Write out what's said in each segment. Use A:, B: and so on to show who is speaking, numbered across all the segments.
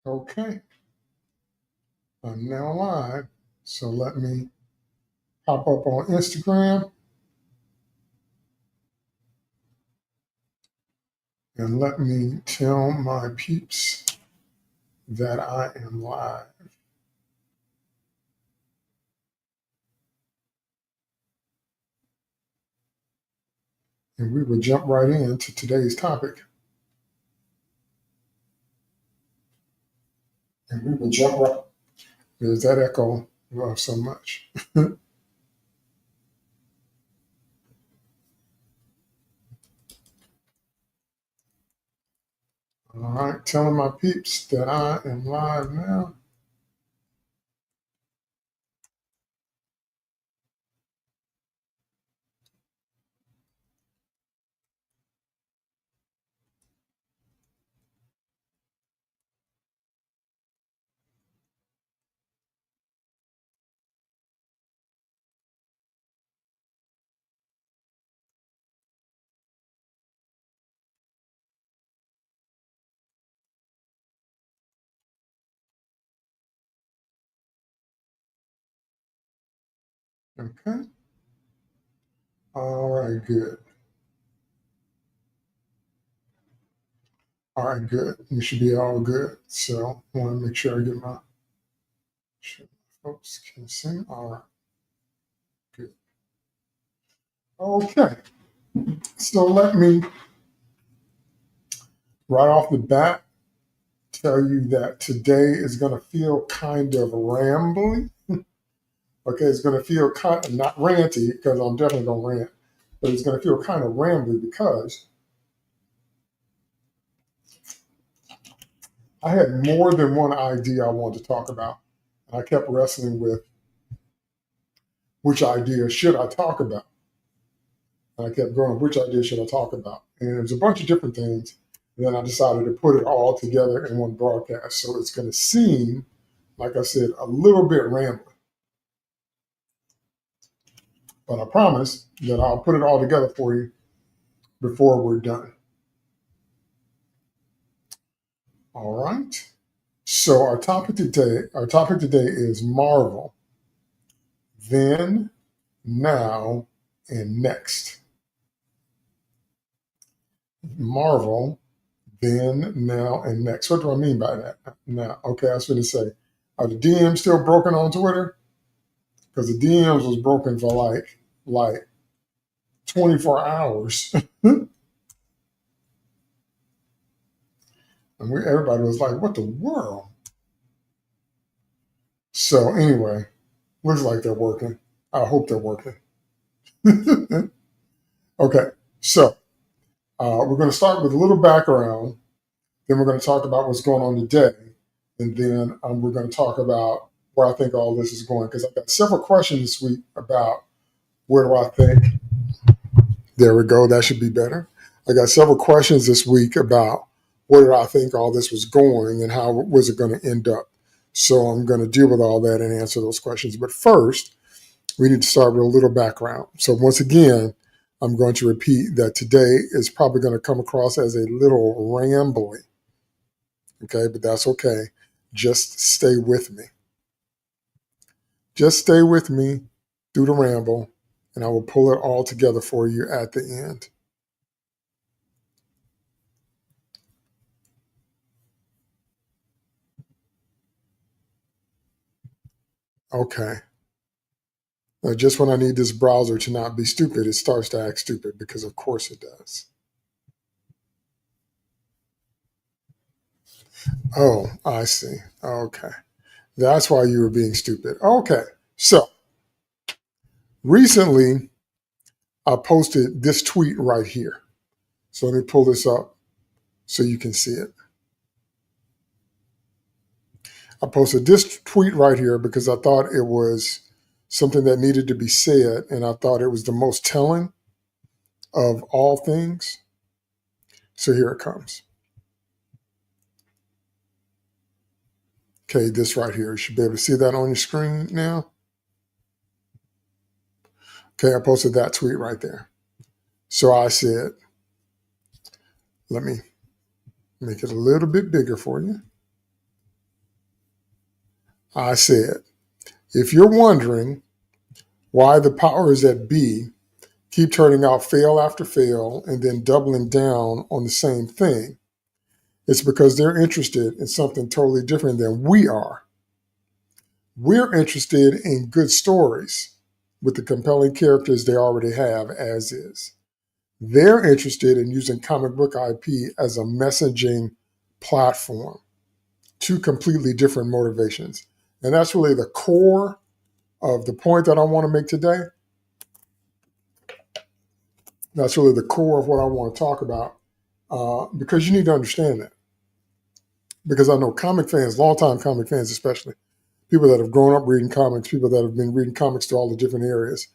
A: Okay, I'm now live. So let me pop up on Instagram and let me tell my peeps that I am live. And we will jump right into today's topic. And we will jump right. There's that echo. Love so much. All right, telling my peeps that I am live now. Okay. All right, good. All right, good. You should be all good. So I want to make sure I get my sure folks can see. All right, good. Okay. So let me right off the bat tell you that today is going to feel kind of rambly. Okay, it's going to feel kind of not ranty because I'm definitely going to rant, but it's going to feel kind of rambly because I had more than one idea I wanted to talk about. I kept wrestling with which idea should I talk about. And I kept going, which idea should I talk about? And there's a bunch of different things. And then I decided to put it all together in one broadcast. So it's going to seem, like I said, a little bit rambling. But I promise that I'll put it all together for you before we're done. All right. So our topic today is Marvel, then, now, and next. Marvel, then, now, and next. What do I mean by that? Now, okay, I was going to say, are the DMs still broken on Twitter? Because the DMs was broken for like 24 hours. And everybody was like, what the world? So anyway, looks like they're working. I hope they're working. Okay, so we're going to start with a little background. Then we're going to talk about what's going on today. And then we're going to talk about where I think all this is going. Because I've got several questions this week about where do I think. There we go. That should be better. I got several questions this week about where did I think all this was going and how was it going to end up. So I'm going to deal with all that and answer those questions. But first, we need to start with a little background. So once again, I'm going to repeat that today is probably going to come across as a little rambly. Okay, but that's okay. Just stay with me. Just stay with me through the ramble, and I will pull it all together for you at the end. Okay. Now, just when I need this browser to not be stupid, it starts to act stupid because, of course, it does. Oh, I see. Okay. That's why you were being stupid. Okay. So recently, I posted this tweet right here. So let me pull this up so you can see it. I posted this tweet right here because I thought it was something that needed to be said, and I thought it was the most telling of all things. So here it comes. Okay, this right here. You should be able to see that on your screen now. Okay, I posted that tweet right there. So I said, let me make it a little bit bigger for you. I said, if you're wondering why the powers that be keep turning out fail after fail and then doubling down on the same thing, it's because they're interested in something totally different than we are. We're interested in good stories with the compelling characters they already have as is. They're interested in using comic book IP as a messaging platform. Two completely different motivations. And that's really the core of the point that I want to make today. That's really the core of what I want to talk about, because you need to understand that. Because I know comic fans, longtime comic fans especially, people that have grown up reading comics, people that have been reading comics to all the different eras,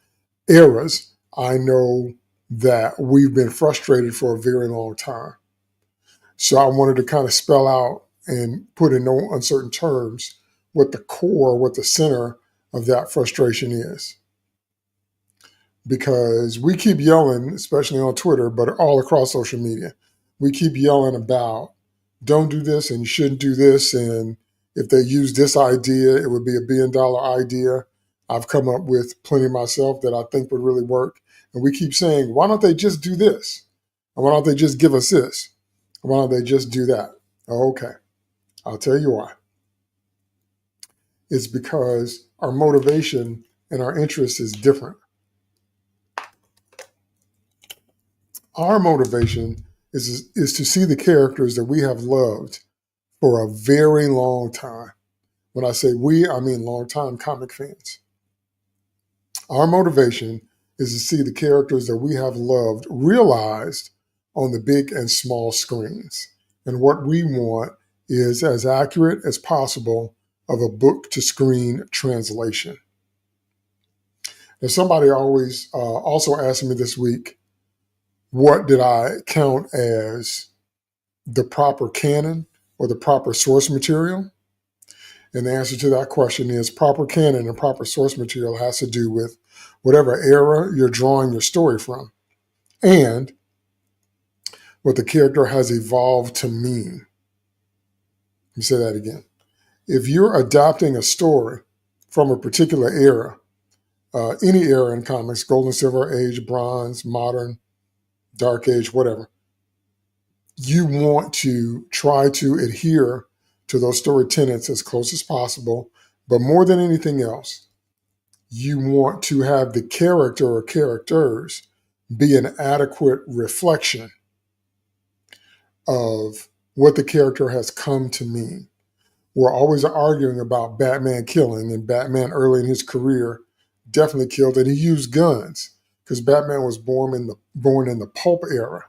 A: I know that we've been frustrated for a very long time. So I wanted to kind of spell out and put in no uncertain terms what the core, what the center of that frustration is. Because we keep yelling, especially on Twitter, but all across social media, we keep yelling about don't do this and you shouldn't do this. And if they use this idea, it would be $1 billion idea. I've come up with plenty myself that I think would really work. And we keep saying, why don't they just do this? And why don't they just give us this? And why don't they just do that? Okay, I'll tell you why. It's because our motivation and our interest is different. Our motivation is to see the characters that we have loved for a very long time. When I say we, I mean long-time comic fans. Our motivation is to see the characters that we have loved realized on the big and small screens. And what we want is as accurate as possible of a book-to-screen translation. Now, somebody always also asked me this week, what did I count as the proper canon or the proper source material? And the answer to that question is proper canon and proper source material has to do with whatever era you're drawing your story from and what the character has evolved to mean. Let me say that again. If you're adapting a story from a particular era, any era in comics, Golden Silver Age, Bronze, Modern, Dark Age, whatever, you want to try to adhere to those story tenets as close as possible. But more than anything else, you want to have the character or characters be an adequate reflection of what the character has come to mean. We're always arguing about Batman killing, and Batman early in his career definitely killed, and he used guns because Batman was born in the pulp era.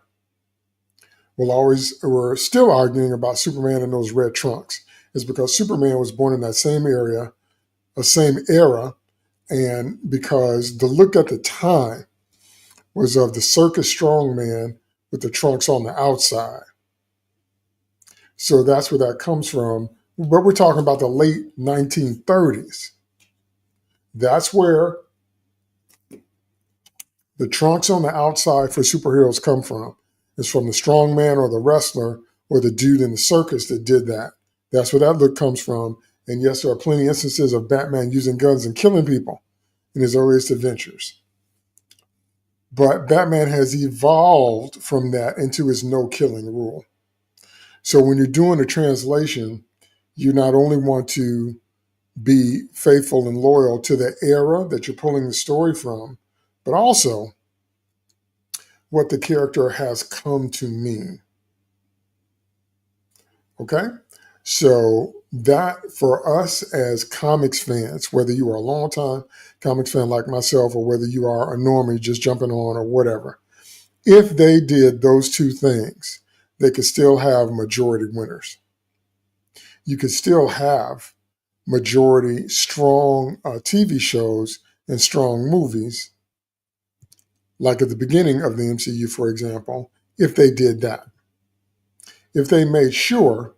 A: We're still arguing about Superman and those red trunks. It's because Superman was born in that same era, and because the look at the time was of the circus strongman with the trunks on the outside. So that's where that comes from. But we're talking about the late 1930s. That's where the trunks on the outside for superheroes come from. It's from the strongman or the wrestler or the dude in the circus that did that. That's where that look comes from. And yes, there are plenty of instances of Batman using guns and killing people in his earliest adventures. But Batman has evolved from that into his no-killing rule. So when you're doing a translation, you not only want to be faithful and loyal to the era that you're pulling the story from, but also what the character has come to mean. Okay? So that for us as comics fans, whether you are a longtime comics fan like myself or whether you are a normie just jumping on or whatever, if they did those two things, they could still have majority winners. You could still have majority strong TV shows and strong movies, like at the beginning of the MCU, for example, if they did that. If they made sure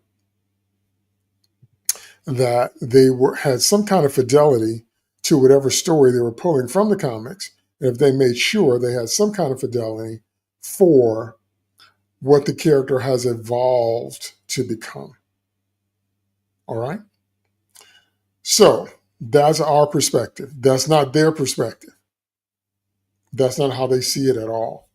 A: that they had some kind of fidelity to whatever story they were pulling from the comics, and if they made sure they had some kind of fidelity for what the character has evolved to become. All right? So that's our perspective. That's not their perspective. That's not how they see it at all.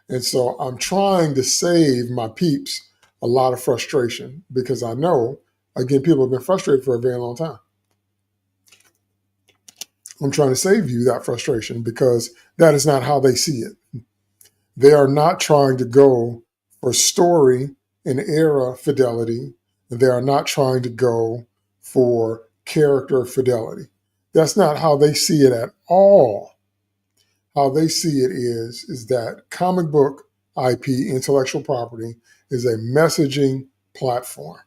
A: And so I'm trying to save my peeps a lot of frustration because I know, again, people have been frustrated for a very long time. I'm trying to save you that frustration because that is not how they see it. They are not trying to go for story and era fidelity. They are not trying to go for character fidelity. That's not how they see it at all. How they see it is that comic book IP, intellectual property, is a messaging platform.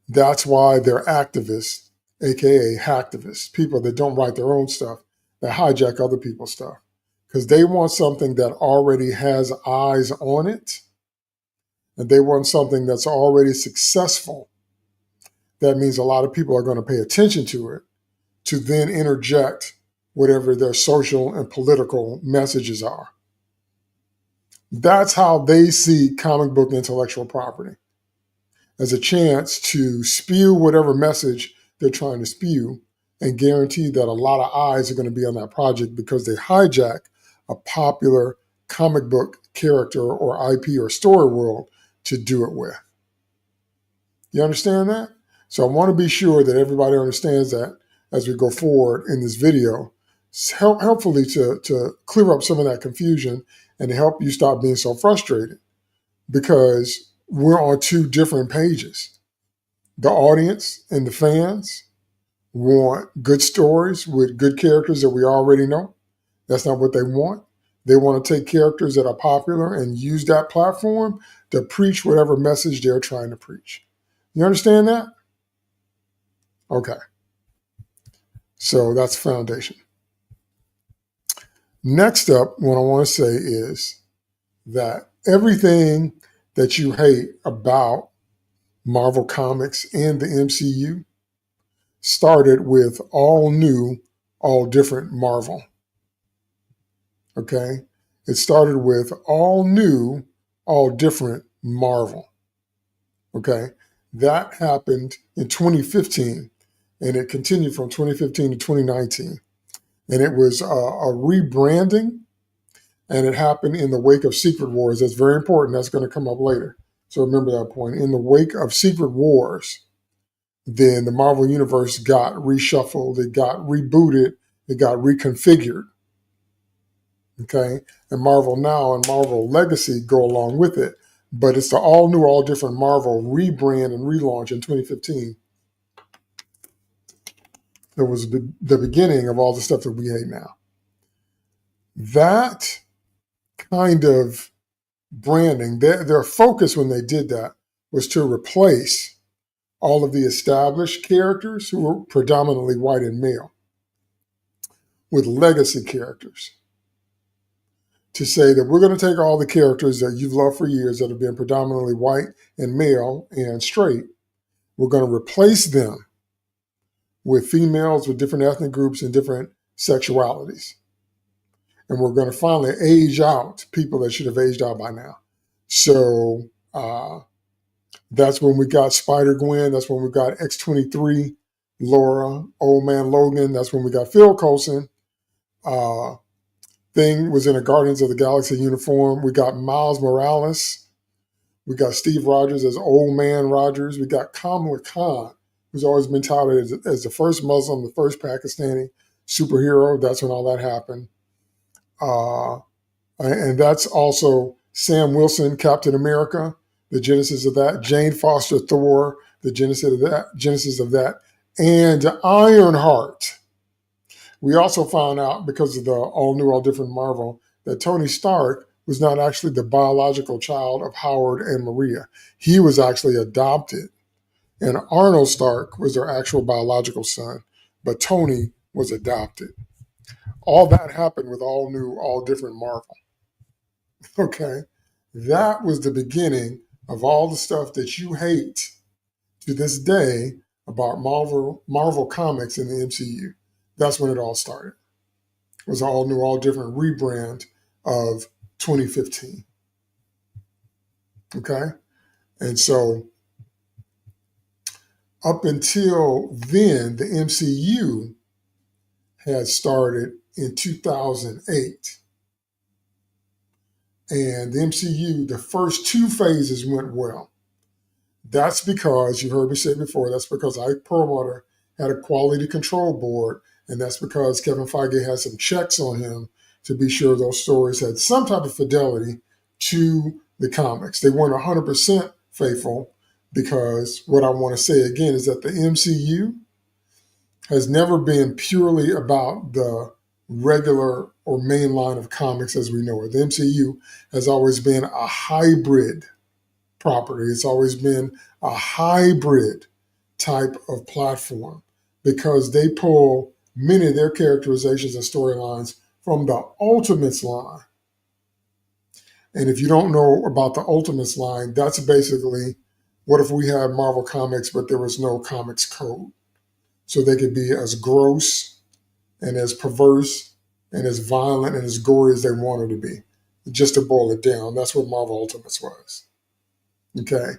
A: That's why they're activists, aka hacktivists, people that don't write their own stuff, that hijack other people's stuff. Because they want something that already has eyes on it, and they want something that's already successful. That means a lot of people are going to pay attention to it to then interject whatever their social and political messages are. That's how they see comic book intellectual property, as a chance to spew whatever message they're trying to spew and guarantee that a lot of eyes are going to be on that project because they hijack a popular comic book character or IP or story world to do it with. You understand that? So I want to be sure that everybody understands that as we go forward in this video, helpfully to clear up some of that confusion and to help you stop being so frustrated, because we're on two different pages. The audience and the fans want good stories with good characters that we already know. That's not what they want. They want to take characters that are popular and use that platform to preach whatever message they're trying to preach. You understand that? Okay. So that's foundation. Next up, what I want to say is that everything that you hate about Marvel Comics and the MCU started with all new, all different Marvel. Okay? It started with all new, all different Marvel. Okay? That happened in 2015, and it continued from 2015 to 2019. And it was a rebranding, and it happened in the wake of Secret Wars. That's very important. That's going to come up later. So remember that point. In the wake of Secret Wars, then the Marvel Universe got reshuffled, it got rebooted, it got reconfigured. Okay? And Marvel Now and Marvel Legacy go along with it. But it's the all new, all different Marvel rebrand and relaunch in 2015 that was the beginning of all the stuff that we hate now. That kind of branding, their focus when they did that was to replace all of the established characters who were predominantly white and male with legacy characters. To say that we're going to take all the characters that you've loved for years that have been predominantly white and male and straight, we're going to replace them with females with different ethnic groups and different sexualities. And we're going to finally age out people that should have aged out by now. So that's when we got Spider-Gwen. That's when we got X-23, Laura, Old Man Logan. That's when we got Phil Coulson. Thing was in a Guardians of the Galaxy uniform. We got Miles Morales. We got Steve Rogers as Old Man Rogers. We got Kamala Khan, who's always been touted as the first Muslim, the first Pakistani superhero. That's when all that happened. And that's also Sam Wilson, Captain America, the genesis of that. Jane Foster, Thor, the genesis of that. And Ironheart. We also found out, because of the all new, all different Marvel, that Tony Stark was not actually the biological child of Howard and Maria. He was actually adopted. And Arnold Stark was their actual biological son, but Tony was adopted. All that happened with all new, all different Marvel. Okay? That was the beginning of all the stuff that you hate to this day about Marvel Comics in the MCU. That's when it all started. It was all new, all different rebrand of 2015. Okay? And so Up until then, the MCU had started in 2008. And the MCU, the first two phases went well. That's because, you heard me say before, that's because Ike Perlmutter had a quality control board, and that's because Kevin Feige had some checks on him to be sure those stories had some type of fidelity to the comics. They weren't 100% faithful, because what I want to say again is that the MCU has never been purely about the regular or main line of comics as we know it. The MCU has always been a hybrid property. It's always been a hybrid type of platform because they pull many of their characterizations and storylines from the Ultimates line. And if you don't know about the Ultimates line, that's basically, what if we had Marvel Comics, but there was no comics code? So they could be as gross and as perverse and as violent and as gory as they wanted to be. Just to boil it down, that's what Marvel Ultimates was. Okay?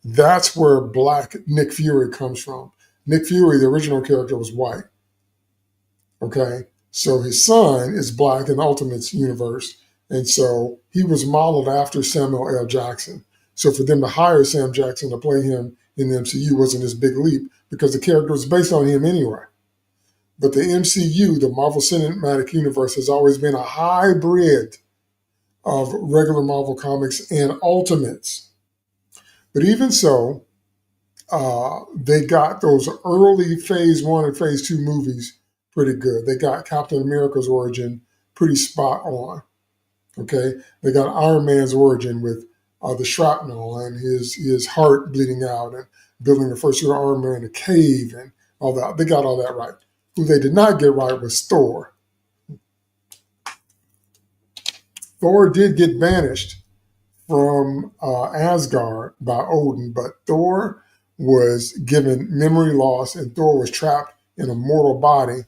A: That's where Black Nick Fury comes from. Nick Fury, the original character, was white. Okay? So his son is black in the Ultimates universe. And so he was modeled after Samuel L. Jackson. So for them to hire Sam Jackson to play him in the MCU wasn't this big leap because the character was based on him anyway. But the MCU, the Marvel Cinematic Universe, has always been a hybrid of regular Marvel Comics and Ultimates. But even so, they got those early Phase 1 and Phase 2 movies pretty good. They got Captain America's origin pretty spot on. Okay? They got Iron Man's origin with the shrapnel and his heart bleeding out and building the first suit of armor in a cave and all that. They got all that right. Who they did not get right was Thor. Thor did get banished from Asgard by Odin, but Thor was given memory loss and Thor was trapped in a mortal body,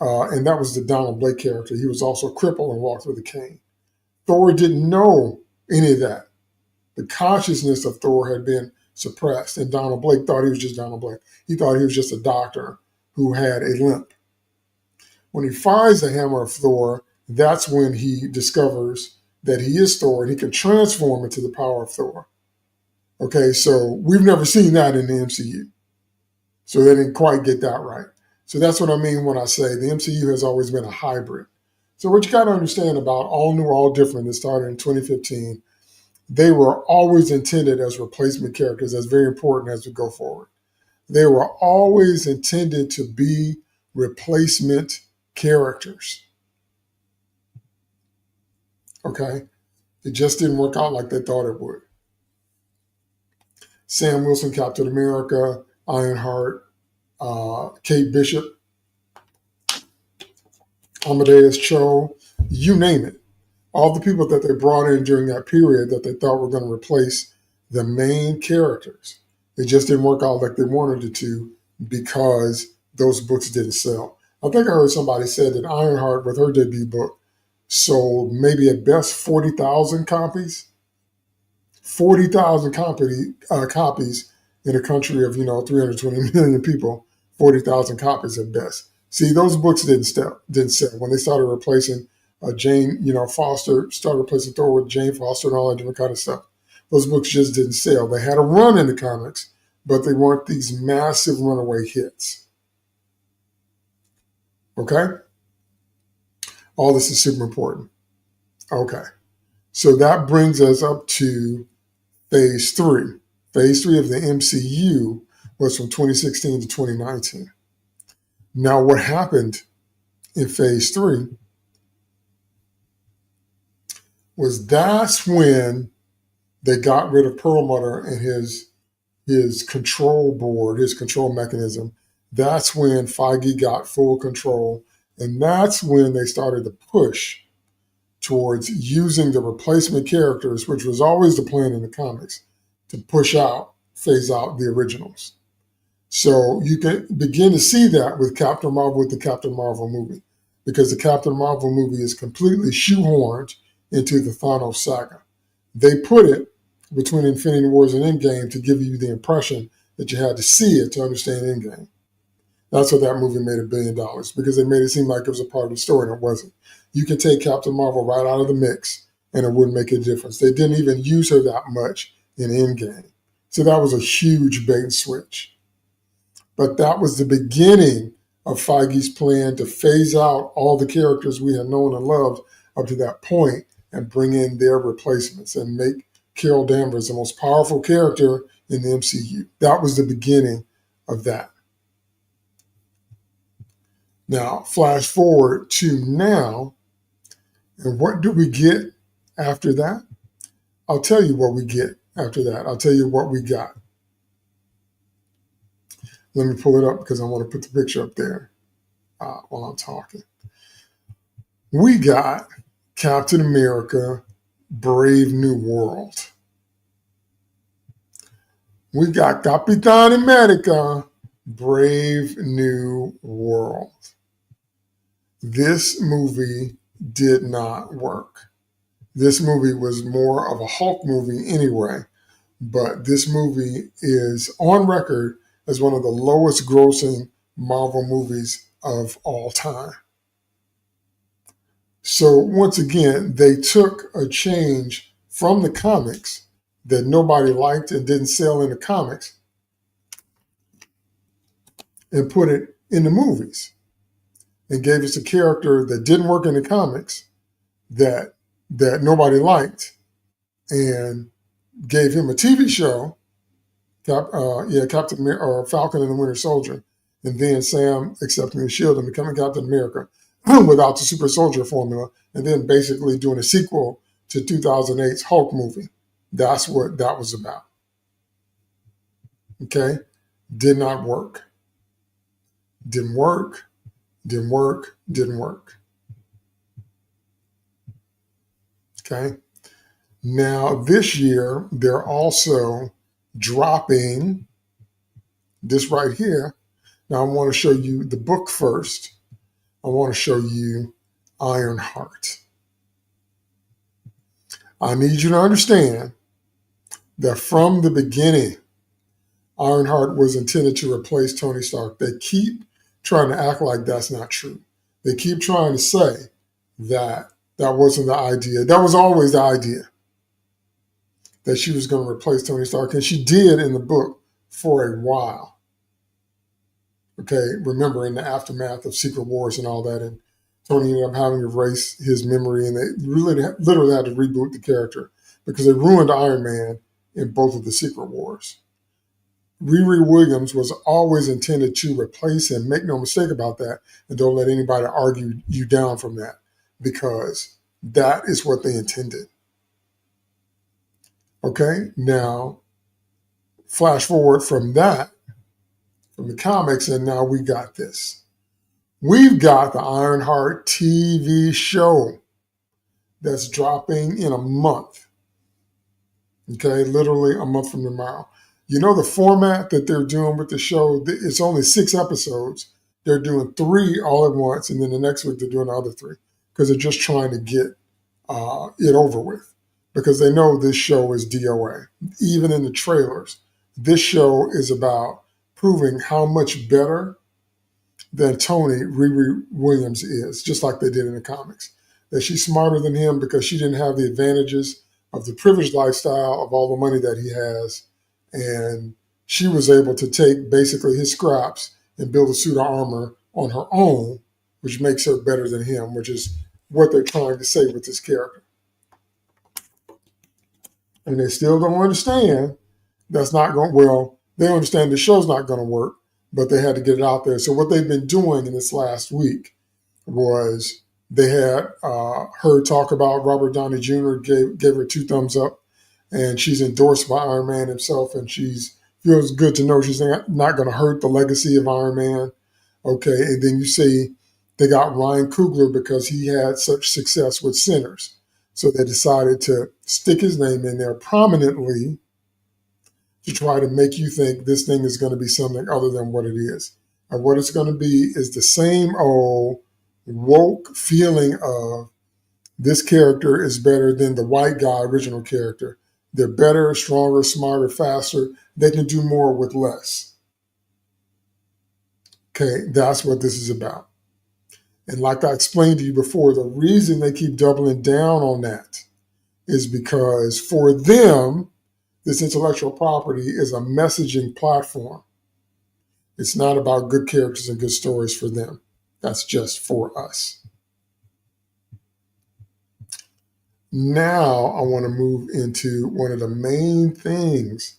A: and that was the Donald Blake character. He was also crippled and walked with a cane. Thor didn't know any of that. The consciousness of Thor had been suppressed, and Donald Blake thought he was just Donald Blake. He thought he was just a doctor who had a limp. When he finds the hammer of Thor, that's when he discovers that he is Thor and he can transform into the power of Thor. Okay, so we've never seen that in the MCU. So they didn't quite get that right. So that's what I mean when I say the MCU has always been a hybrid. So what you got to understand about All New, All Different that started in 2015, they were always intended as replacement characters. That's very important as we go forward. They were always intended to be replacement characters. Okay? It just didn't work out like they thought it would. Sam Wilson, Captain America, Ironheart, Kate Bishop, Amadeus Cho, you name it. All the people that they brought in during that period that they thought were going to replace the main characters. It just didn't work out like they wanted it to because those books didn't sell. I think I heard somebody said that Ironheart, with her debut book, sold maybe at best 40,000 copies. 40,000 copies in a country of 320 million people. 40,000 copies at best. See, those books didn't sell. When they started replacing Jane, Foster, started replacing Thor with Jane Foster and all that different kind of stuff. Those books just didn't sell. They had a run in the comics, but they weren't these massive runaway hits. Okay? All this is super important. Okay. So that brings us up to Phase 3. Phase 3 of the MCU was from 2016 to 2019. Now, what happened in Phase 3 was that's when they got rid of Perlmutter and his control board, his control mechanism. That's when Feige got full control. And that's when they started to push towards using the replacement characters, which was always the plan in the comics, to phase out the originals. So you can begin to see that with Captain Marvel, with the Captain Marvel movie, because the Captain Marvel movie is completely shoehorned into the Thanos saga. They put it between Infinity Wars and Endgame to give you the impression that you had to see it to understand Endgame. That's what that movie made $1 billion, because they made it seem like it was a part of the story, and it wasn't. You can take Captain Marvel right out of the mix, and it wouldn't make a difference. They didn't even use her that much in Endgame. So that was a huge bait and switch. But that was the beginning of Feige's plan to phase out all the characters we had known and loved up to that point and bring in their replacements and make Carol Danvers the most powerful character in the MCU. That was the beginning of that. Now, flash forward to now, and what do we get after that? I'll tell you what we get after that. I'll tell you what we got. Let me pull it up because I want to put the picture up there while I'm talking. We got Captain America, Brave New World. We got Capitan America, Brave New World. This movie did not work. This movie was more of a Hulk movie anyway, but this movie is on record as one of the lowest grossing Marvel movies of all time. So once again, they took a change from the comics that nobody liked and didn't sell in the comics and put it in the movies and gave us a character that didn't work in the comics that nobody liked, and gave him a TV show, Captain or Falcon and the Winter Soldier, and then Sam accepting the shield and becoming Captain America without the super soldier formula, and then basically doing a sequel to 2008's Hulk movie. That's what that was about. Okay? Did not work. Didn't work. Didn't work. Didn't work. Okay? Now, this year, they're also dropping this right here. Now, I want to show you the book first. I want to show you Ironheart. I need you to understand that from the beginning, Ironheart was intended to replace Tony Stark. They keep trying to act like that's not true. They keep trying to say that that wasn't the idea. That was always the idea, that she was going to replace Tony Stark. And she did in the book for a while. Okay, remember in the aftermath of Secret Wars and all that, and Tony ended up having to erase his memory, and they literally had to reboot the character because they ruined Iron Man in both of the Secret Wars. Riri Williams was always intended to replace him. Make no mistake about that, and don't let anybody argue you down from that, because that is what they intended. Okay, now flash forward from that, from the comics, and now we got this. We've got the Ironheart TV show that's dropping in a month. Okay, literally a month from tomorrow. You know the format that they're doing with the show? It's only 6 episodes. They're doing 3 all at once, and then the next week they're doing the other 3 because they're just trying to get it over with, because they know this show is DOA. Even in the trailers, this show is about proving how much better than Tony Riri Williams is, just like they did in the comics. That she's smarter than him because she didn't have the advantages of the privileged lifestyle of all the money that he has. And she was able to take basically his scraps and build a suit of armor on her own, which makes her better than him, which is what they're trying to say with this character. And they still don't understand that's not going, well, they understand the show's not going to work, but they had to get it out there. So what they've been doing in this last week was they had her talk about Robert Downey Jr., gave her 2 thumbs up, and she's endorsed by Iron Man himself, and feels good to know she's not going to hurt the legacy of Iron Man. Okay, and then you see they got Ryan Coogler because he had such success with Sinners. So they decided to stick his name in there prominently to try to make you think this thing is going to be something other than what it is. And what it's going to be is the same old woke feeling of this character is better than the white guy original character. They're better, stronger, smarter, faster. They can do more with less. Okay, that's what this is about. And like I explained to you before, the reason they keep doubling down on that is because for them, this intellectual property is a messaging platform. It's not about good characters and good stories for them. That's just for us. Now I want to move into one of the main things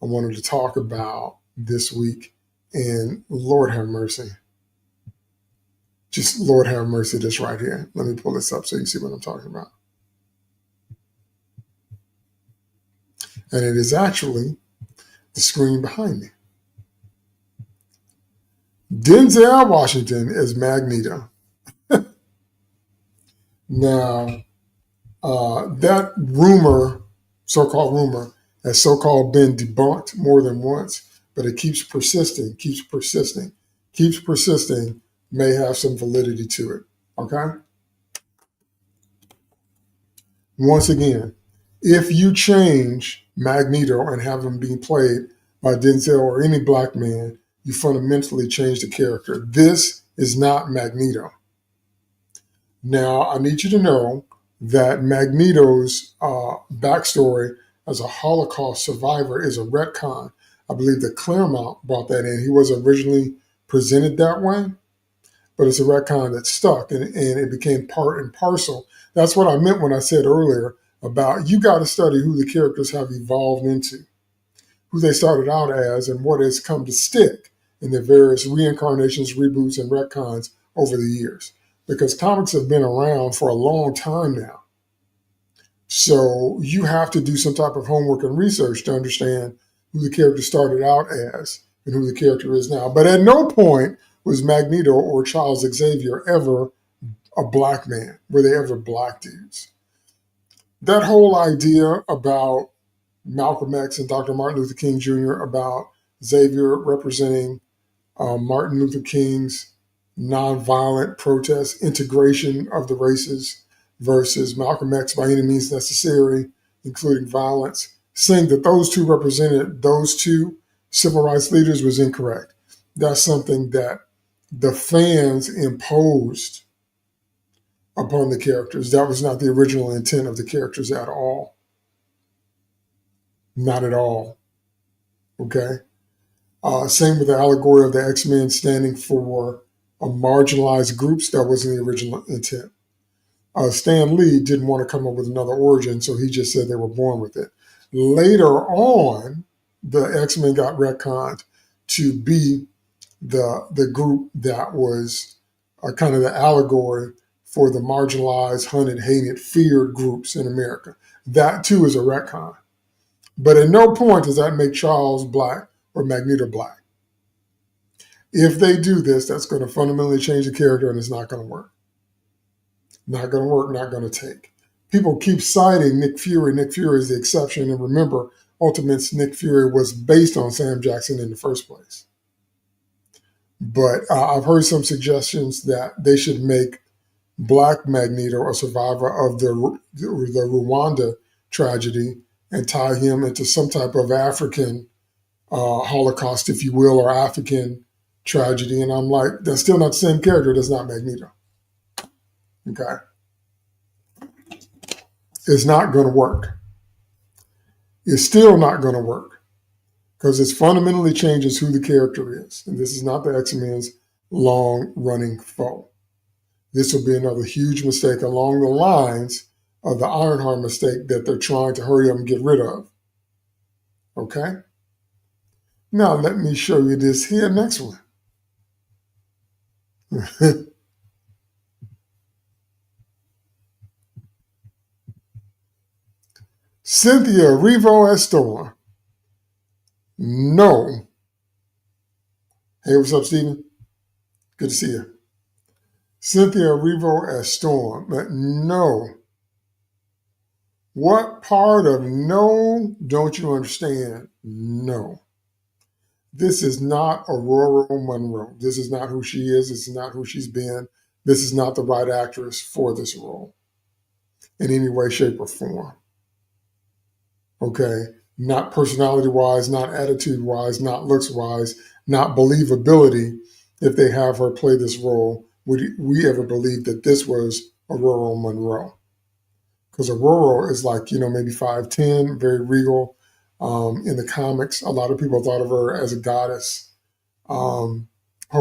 A: I wanted to talk about this week. And Lord have mercy. Just Lord have mercy, this right here. Let me pull this up so you see what I'm talking about. And it is actually the screen behind me. Denzel Washington as Magneto. Now, that rumor, so-called rumor, has so-called been debunked more than once, but it keeps persisting, may have some validity to it, okay? Once again, if you change Magneto and have him being played by Denzel or any black man, you fundamentally change the character. This is not Magneto. Now, I need you to know that Magneto's backstory as a Holocaust survivor is a retcon. I believe that Claremont brought that in. He was originally presented that way, but it's a retcon that stuck and it became part and parcel. That's what I meant when I said earlier about you got to study who the characters have evolved into, who they started out as, and what has come to stick in their various reincarnations, reboots, and retcons over the years. Because comics have been around for a long time now. So you have to do some type of homework and research to understand who the character started out as and who the character is now. But at no point was Magneto or Charles Xavier ever a black man. Were they ever black dudes? That whole idea about Malcolm X and Dr. Martin Luther King Jr., about Xavier representing Martin Luther King's nonviolent protest, integration of the races, versus Malcolm X by any means necessary, including violence, saying that those two represented those two civil rights leaders was incorrect. That's something that the fans imposed upon the characters. That was not the original intent of the characters at all. Not at all. Okay? Same with the allegory of the X-Men standing for marginalized groups. That wasn't the original intent. Stan Lee didn't want to come up with another origin, so he just said they were born with it. Later on, the X-Men got retconned to be the group that was kind of the allegory for the marginalized, hunted, hated, feared groups in America. That too is a retcon. But at no point does that make Charles black or Magneto black. If they do this, that's going to fundamentally change the character and it's not going to work. Not going to work, not going to take. People keep citing Nick Fury. Nick Fury is the exception. And remember, Ultimate's Nick Fury was based on Sam Jackson in the first place. But I've heard some suggestions that they should make Black Magneto a survivor of the Rwanda tragedy and tie him into some type of African Holocaust, if you will, or African tragedy. And I'm like, that's still not the same character. That's not Magneto. Okay. It's not going to work. It's still not going to work because it fundamentally changes who the character is. And this is not the X-Men's long-running foe. This will be another huge mistake along the lines of the Ironheart mistake that they're trying to hurry up and get rid of. Okay? Now let me show you this here next one. Cynthia Erivo as Storm. No. Hey, what's up, Stephen? Good to see you. Cynthia Erivo as Storm, but no. What part of no don't you understand? No. This is not Aurora Monroe. This is not who she is. This is not who she's been. This is not the right actress for this role in any way, shape, or form. okay? Not personality wise, not attitude wise, not looks wise, not believability. If they have her play this role, would we ever believe that this was Aurora Monroe? Because Aurora is like, maybe 5'10", very regal. In the comics, a lot of people thought of her as a goddess, a whole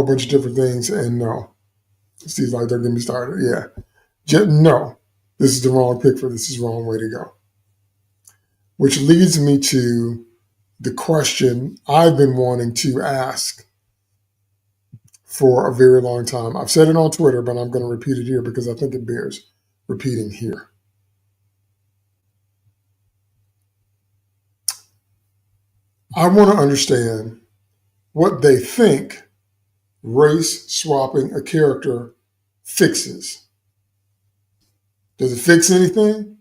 A: bunch of different things. And no, Steve's like, don't get me started. Yeah. No, this is the wrong pick for this is the wrong way to go. Which leads me to the question I've been wanting to ask for a very long time. I've said it on Twitter, but I'm going to repeat it here because I think it bears repeating here. I want to understand what they think race swapping a character fixes. Does it fix anything?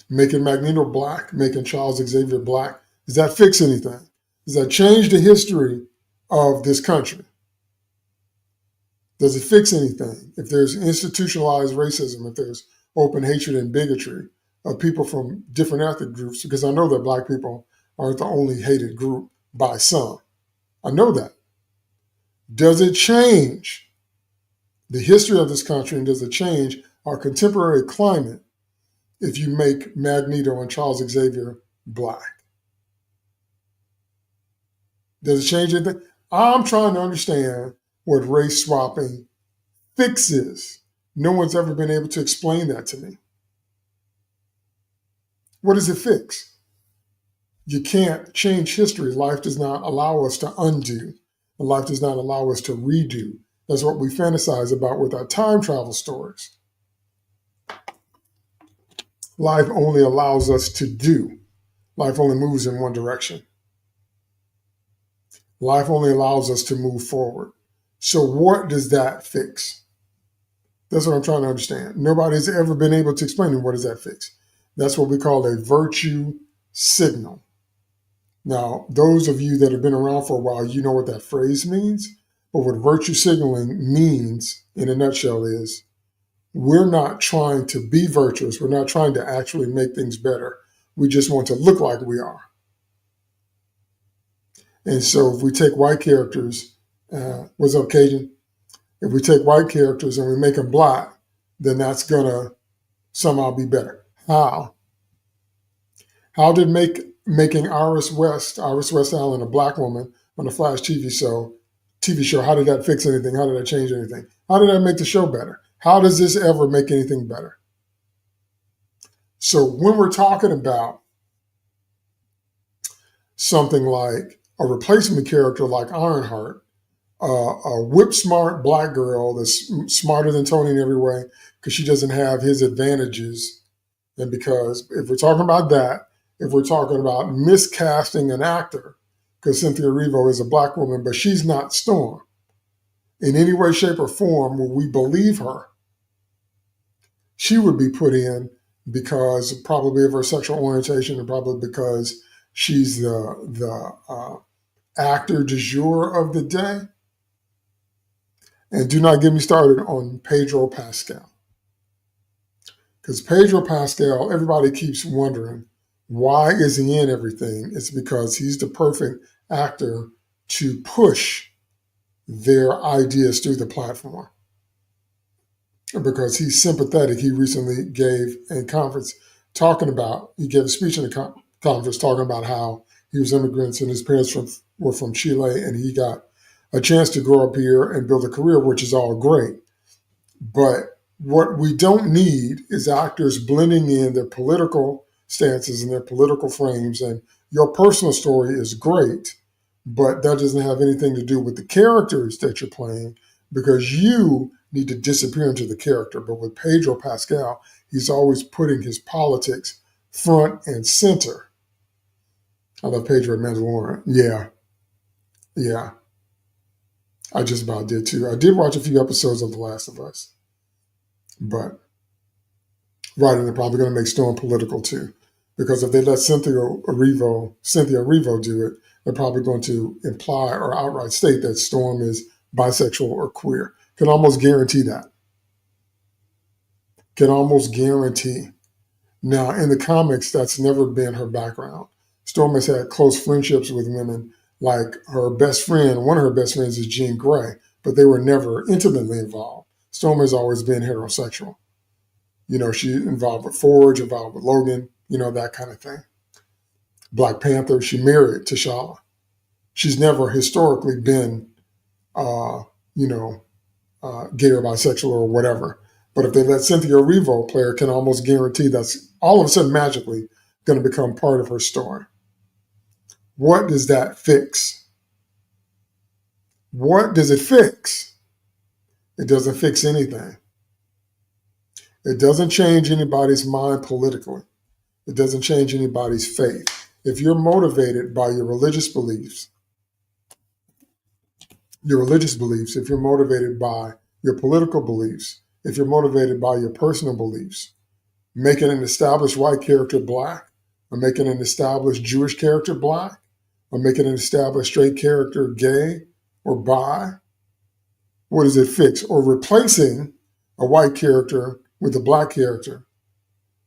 A: Making Magneto black, making Charles Xavier black, does that fix anything? Does that change the history of this country? Does it fix anything? If there's institutionalized racism, if there's open hatred and bigotry of people from different ethnic groups, because I know that black people aren't the only hated group by some. I know that. Does it change the history of this country, and does it change our contemporary climate if you make Magneto and Charles Xavier black? Does it change anything? I'm trying to understand what race swapping fixes. No one's ever been able to explain that to me. What does it fix? You can't change history. Life does not allow us to undo. Life does not allow us to redo. That's what we fantasize about with our time travel stories. Life only allows us to do. Life only moves in one direction. Life only allows us to move forward. So what does that fix? That's what I'm trying to understand. Nobody's ever been able to explain what does that fix. That's what we call a virtue signal. Now, those of you that have been around for a while, you know what that phrase means. But what virtue signaling means in a nutshell is we're not trying to be virtuous. We're not trying to actually make things better. We just want to look like we are. And so if we take white characters, what's up, Cajun? If we take white characters and we make them black, then that's going to somehow be better. How? How did making Iris West Allen, a black woman on the Flash TV show, how did that fix anything? How did that change anything? How did that make the show better? How does this ever make anything better? So when we're talking about something like a replacement character like Ironheart, a whip-smart black girl that's smarter than Tony in every way because she doesn't have his advantages, and because if we're talking about that, if we're talking about miscasting an actor, because Cynthia Erivo is a black woman, but she's not Storm in any way, shape, or form will we believe her. She would be put in because probably of her sexual orientation and probably because she's the actor du jour of the day. And do not get me started on Pedro Pascal. Because Pedro Pascal, everybody keeps wondering, why is he in everything? It's because he's the perfect actor to push their ideas through the platform. Because he's sympathetic. He recently gave a conference he gave a speech in a conference talking about how he was immigrants and his parents were from Chile and he got a chance to grow up here and build a career, which is all great. But what we don't need is actors blending in their political stances and their political frames. And your personal story is great, but that doesn't have anything to do with the characters that you're playing because you need to disappear into the character. But with Pedro Pascal, he's always putting his politics front and center. I love Pedro Mandalorian. Yeah. I just about did too. I did watch a few episodes of The Last of Us. But right, and they're probably going to make Storm political too. Because if they let Cynthia Erivo do it, they're probably going to imply or outright state that Storm is bisexual or queer. Can almost guarantee that. Can almost guarantee Now, in the comics, that's never been her background. Storm has had close friendships with women, like her best friend, one of her best friends is Jean Grey, but they were never intimately involved. Storm has always been heterosexual. She involved with Forge, involved with Logan, that kind of thing. Black Panther, she married T'Challa. She's never historically been, uh, you know, gay or bisexual or whatever. But if they let Cynthia Erivo play her, can almost guarantee that's all of a sudden magically going to become part of her story. What does that fix? What does it fix? It doesn't fix anything. It doesn't change anybody's mind politically. It doesn't change anybody's faith. If you're motivated by your religious beliefs, if you're motivated by your political beliefs, if you're motivated by your personal beliefs, making an established white character black, or making an established Jewish character black, or making an established straight character gay or bi, what does it fix? Or replacing a white character with a black character,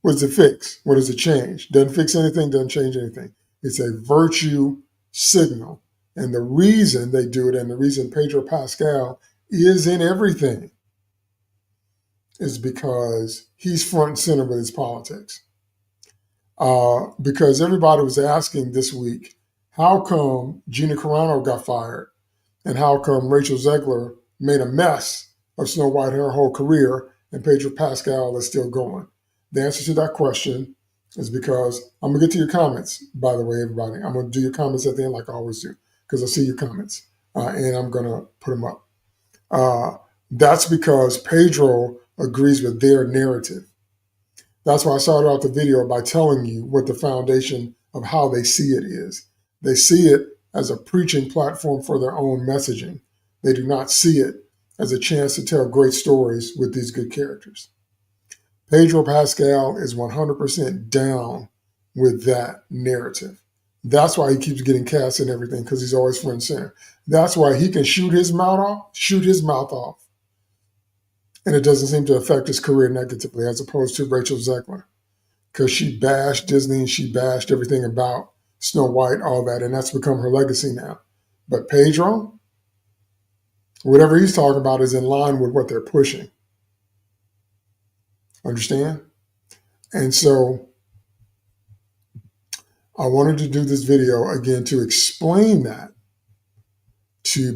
A: what does it fix? What does it change? Doesn't fix anything, doesn't change anything. It's a virtue signal. And the reason they do it, and the reason Pedro Pascal is in everything, is because he's front and center with his politics. Because everybody was asking this week, how come Gina Carano got fired? And how come Rachel Zegler made a mess of Snow White her whole career and Pedro Pascal is still going? The answer to that question is because I'm going to get to your comments, by the way, everybody. I'm going to do your comments at the end like I always do, because I see your comments, and I'm going to put them up. That's because Pedro agrees with their narrative. That's why I started out the video by telling you what the foundation of how they see it is. They see it as a preaching platform for their own messaging. They do not see it as a chance to tell great stories with these good characters. Pedro Pascal is 100% down with that narrative. That's why he keeps getting cast and everything, because he's always front and center. That's why he can shoot his mouth off, and it doesn't seem to affect his career negatively, as opposed to Rachel Zegler, because she bashed Disney and she bashed everything about Snow White, all that, and that's become her legacy now. But Pedro, whatever he's talking about is in line with what they're pushing. Understand? And so I wanted to do this video again to explain that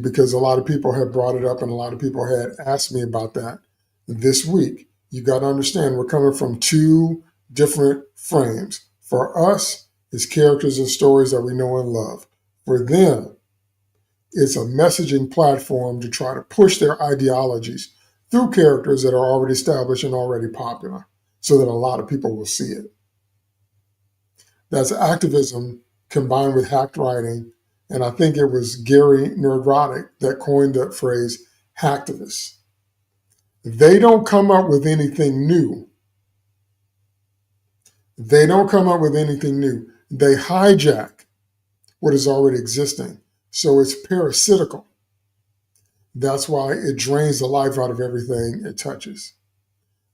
A: because a lot of people have brought it up and a lot of people had asked me about that this week. You got to understand we're coming from two different frames. For us, it's characters and stories that we know and love. For them, it's a messaging platform to try to push their ideologies through characters that are already established and already popular so that a lot of people will see it. That's activism combined with hacked writing. And I think it was Gary Nerdrotic that coined that phrase, hacktivists. They don't come up with anything new. They hijack what is already existing. So it's parasitical. That's why it drains the life out of everything it touches.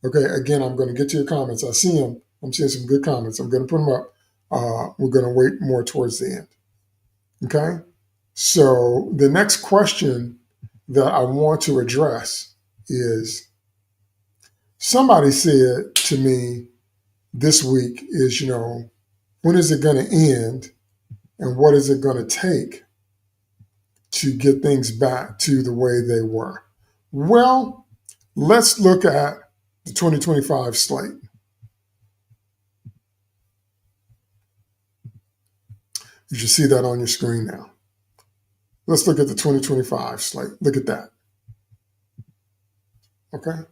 A: Okay, again, I'm going to get to your comments. I see them. I'm seeing some good comments. I'm going to put them up. We're going to wait more towards the end. Okay, so the next question that I want to address is, somebody said to me this week is, when is it going to end and what is it going to take to get things back to the way they were? Well, let's look at the 2025 slate. You should see that on your screen now. Let's look at the 2025 slate. Look at that. Okay.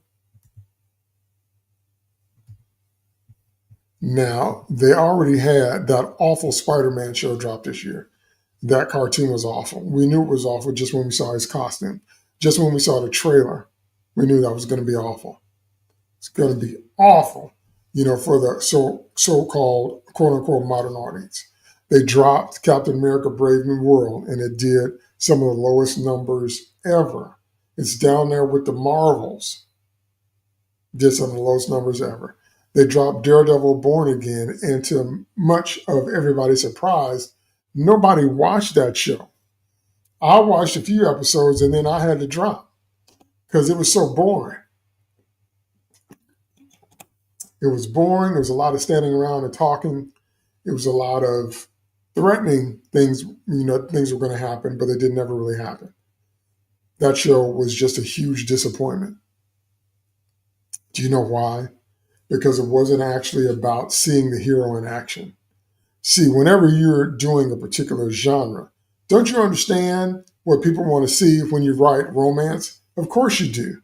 A: Now, they already had that awful Spider-Man show drop this year. That cartoon was awful. We knew it was awful just when we saw his costume. Just when we saw the trailer, we knew that was going to be awful. It's going to be awful, for the so-called quote-unquote modern audience. They dropped Captain America Brave New World, and it did some of the lowest numbers ever. It's down there with the Marvels. Did some of the lowest numbers ever. they dropped Daredevil Born Again, and to much of everybody's surprise, nobody watched that show. I watched a few episodes and then I had to drop because it was so boring. It was boring. There was a lot of standing around and talking. It was a lot of threatening things, things were going to happen, but they did never really happen. That show was just a huge disappointment. Do you know why? Because it wasn't actually about seeing the hero in action. See, whenever you're doing a particular genre, don't you understand what people want to see when you write romance? Of course you do.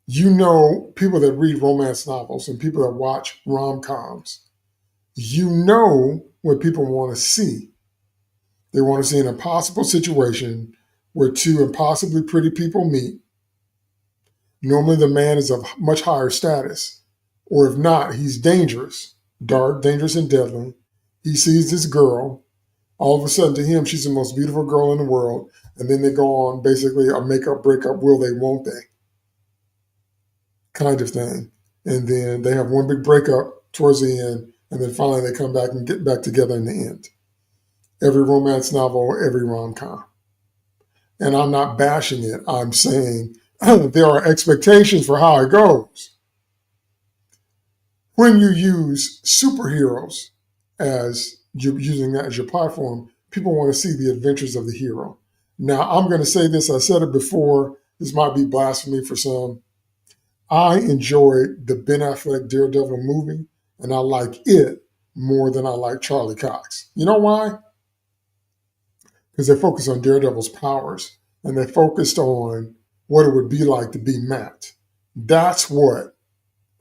A: You know, people that read romance novels and people that watch rom-coms, you know what people want to see. They want to see an impossible situation where two impossibly pretty people meet. Normally the man is of much higher status, or if not, he's dangerous, dark, dangerous, and deadly. He sees this girl. All of a sudden, to him, she's the most beautiful girl in the world. And then they go on basically a make-up, breakup, will they, won't they kind of thing. And then they have one big breakup towards the end. And then finally they come back and get back together in the end. Every romance novel, every rom-com. And I'm not bashing it. I'm saying there are expectations for how it goes. When you use superheroes as you're using that as your platform, people want to see the adventures of the hero. Now, I'm going to say this. I said it before. This might be blasphemy for some. I enjoyed the Ben Affleck Daredevil movie, and I like it more than I like Charlie Cox. You know why? Because they focused on Daredevil's powers, and they focused on what it would be like to be Matt. That's what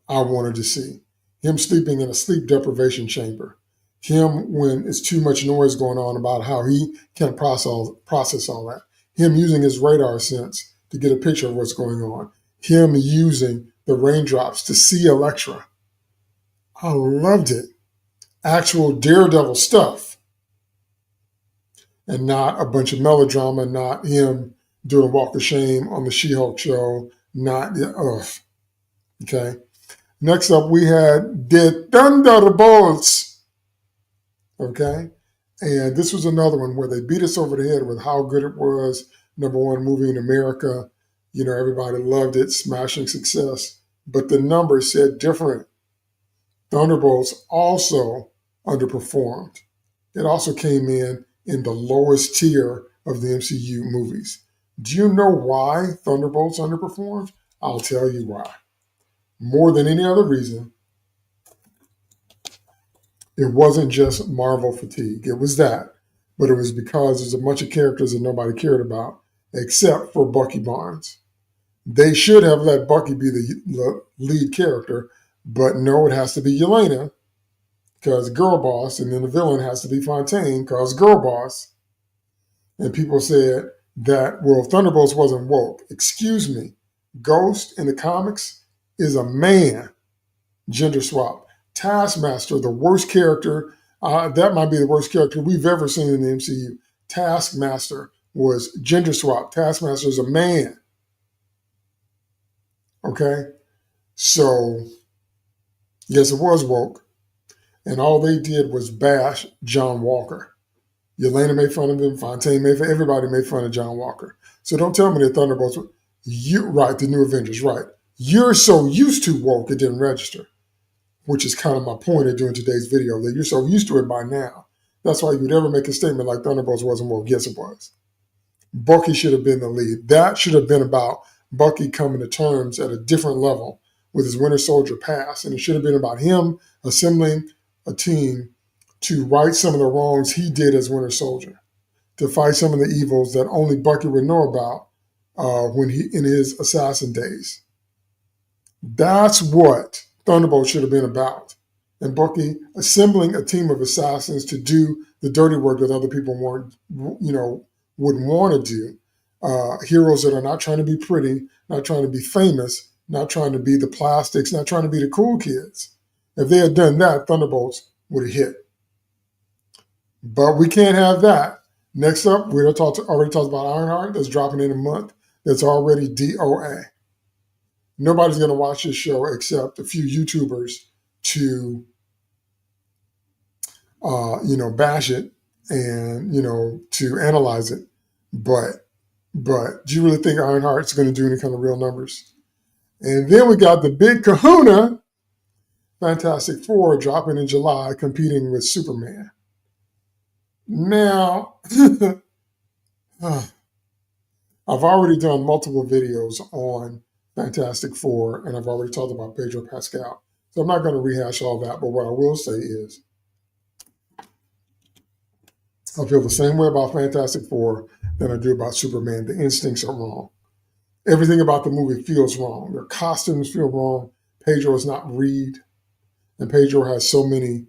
A: I wanted to see. Him sleeping in a sleep deprivation chamber. Him when it's too much noise going on about how he can't process all that. Him using his radar sense to get a picture of what's going on. Him using the raindrops to see Elektra. I loved it. Actual Daredevil stuff. And not a bunch of melodrama, not him doing Walk of Shame on the She-Hulk show, okay. Next up, we had the Thunderbolts, okay? And this was another one where they beat us over the head with how good it was. #1 movie in America. Everybody loved it, smashing success. But the numbers said different. Thunderbolts also underperformed. It also came in the lowest tier of the MCU movies. Do you know why Thunderbolts underperformed? I'll tell you why. More than any other reason, it wasn't just Marvel fatigue. It was that. But it was because there's a bunch of characters that nobody cared about, except for Bucky Barnes. They should have let Bucky be the lead character, but no, it has to be Yelena, because girl boss, and then the villain has to be Fontaine, because girl boss. And people said that, well, Thunderbolts wasn't woke. Excuse me. Ghost in the comics is a man, gender swap. Taskmaster, the worst character, that might be the worst character we've ever seen in the MCU. Taskmaster was gender swap. Taskmaster is a man. Okay? So, yes, it was woke. And all they did was bash John Walker. Yelena made fun of him. Fontaine made fun. Everybody made fun of John Walker. So don't tell me that Thunderbolts, right, the New Avengers, right. You're so used to woke, it didn't register, which is kind of my point of doing today's video, that you're so used to it by now. That's why you'd ever make a statement like Thunderbolts wasn't woke. Yes, it was. Bucky should have been the lead. That should have been about Bucky coming to terms at a different level with his Winter Soldier past. And it should have been about him assembling a team to right some of the wrongs he did as Winter Soldier, to fight some of the evils that only Bucky would know about when he in his assassin days. That's what Thunderbolt should have been about. And Bucky assembling a team of assassins to do the dirty work that other people wouldn't want to do. Heroes that are not trying to be pretty, not trying to be famous, not trying to be the plastics, not trying to be the cool kids. If they had done that, Thunderbolts would have hit. But we can't have that. Next up, we already talked about Ironheart. That's dropping in a month. That's already DOA. Nobody's going to watch this show except a few YouTubers to, bash it and, to analyze it. But do you really think Ironheart's going to do any kind of real numbers? And then we got the big kahuna, Fantastic Four, dropping in July, competing with Superman. Now, I've already done multiple videos on Fantastic Four, and I've already talked about Pedro Pascal. So I'm not going to rehash all that, but what I will say is I feel the same way about Fantastic Four than I do about Superman. The instincts are wrong. Everything about the movie feels wrong. Their costumes feel wrong. Pedro is not Reed, and Pedro has so many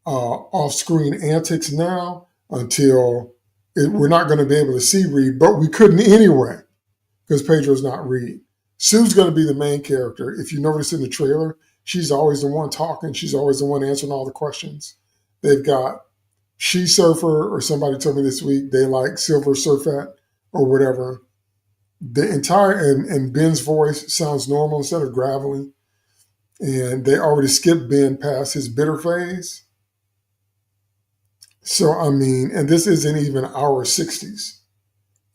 A: off-screen antics now until we're not going to be able to see Reed, but we couldn't anyway because Pedro's not Reed. Sue's going to be the main character. If you notice in the trailer, she's always the one talking. She's always the one answering all the questions. They've got She Surfer, or somebody told me this week they like Silver Surfette or whatever. The entire, and Ben's voice sounds normal instead of gravelly. And they already skipped Ben past his bitter phase. So, I mean, and this isn't even our 60s.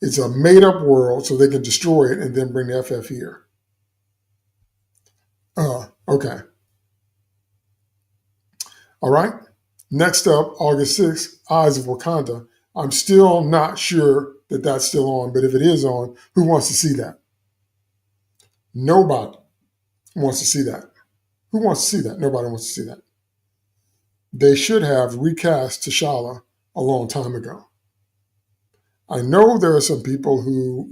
A: It's a made-up world so they can destroy it and then bring the FF here. Okay. All right. Next up, August 6th, Eyes of Wakanda. I'm still not sure that that's still on, but if it is on, who wants to see that? Nobody wants to see that. Who wants to see that? Nobody wants to see that. They should have recast T'Challa a long time ago. I know there are some people who,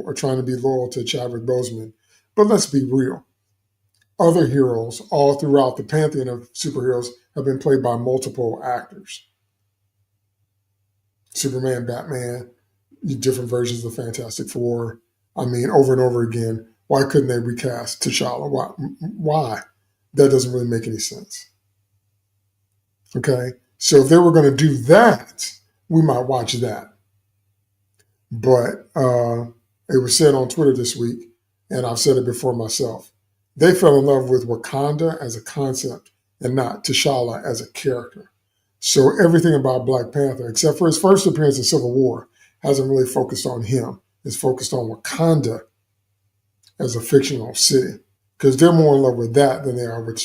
A: are trying to be loyal to Chadwick Boseman, but let's be real. Other heroes all throughout the pantheon of superheroes have been played by multiple actors. Superman, Batman, different versions of the Fantastic Four. I mean, over and over again. Why couldn't they recast T'Challa? Why? That doesn't really make any sense. Okay? So if they were going to do that, we might watch that. But it was said on Twitter this week, and I've said it before myself, they fell in love with Wakanda as a concept and not T'Challa as a character. So everything about Black Panther, except for his first appearance in Civil War, hasn't really focused on him. It's focused on Wakanda as a fictional city, because they're more in love with that than they are with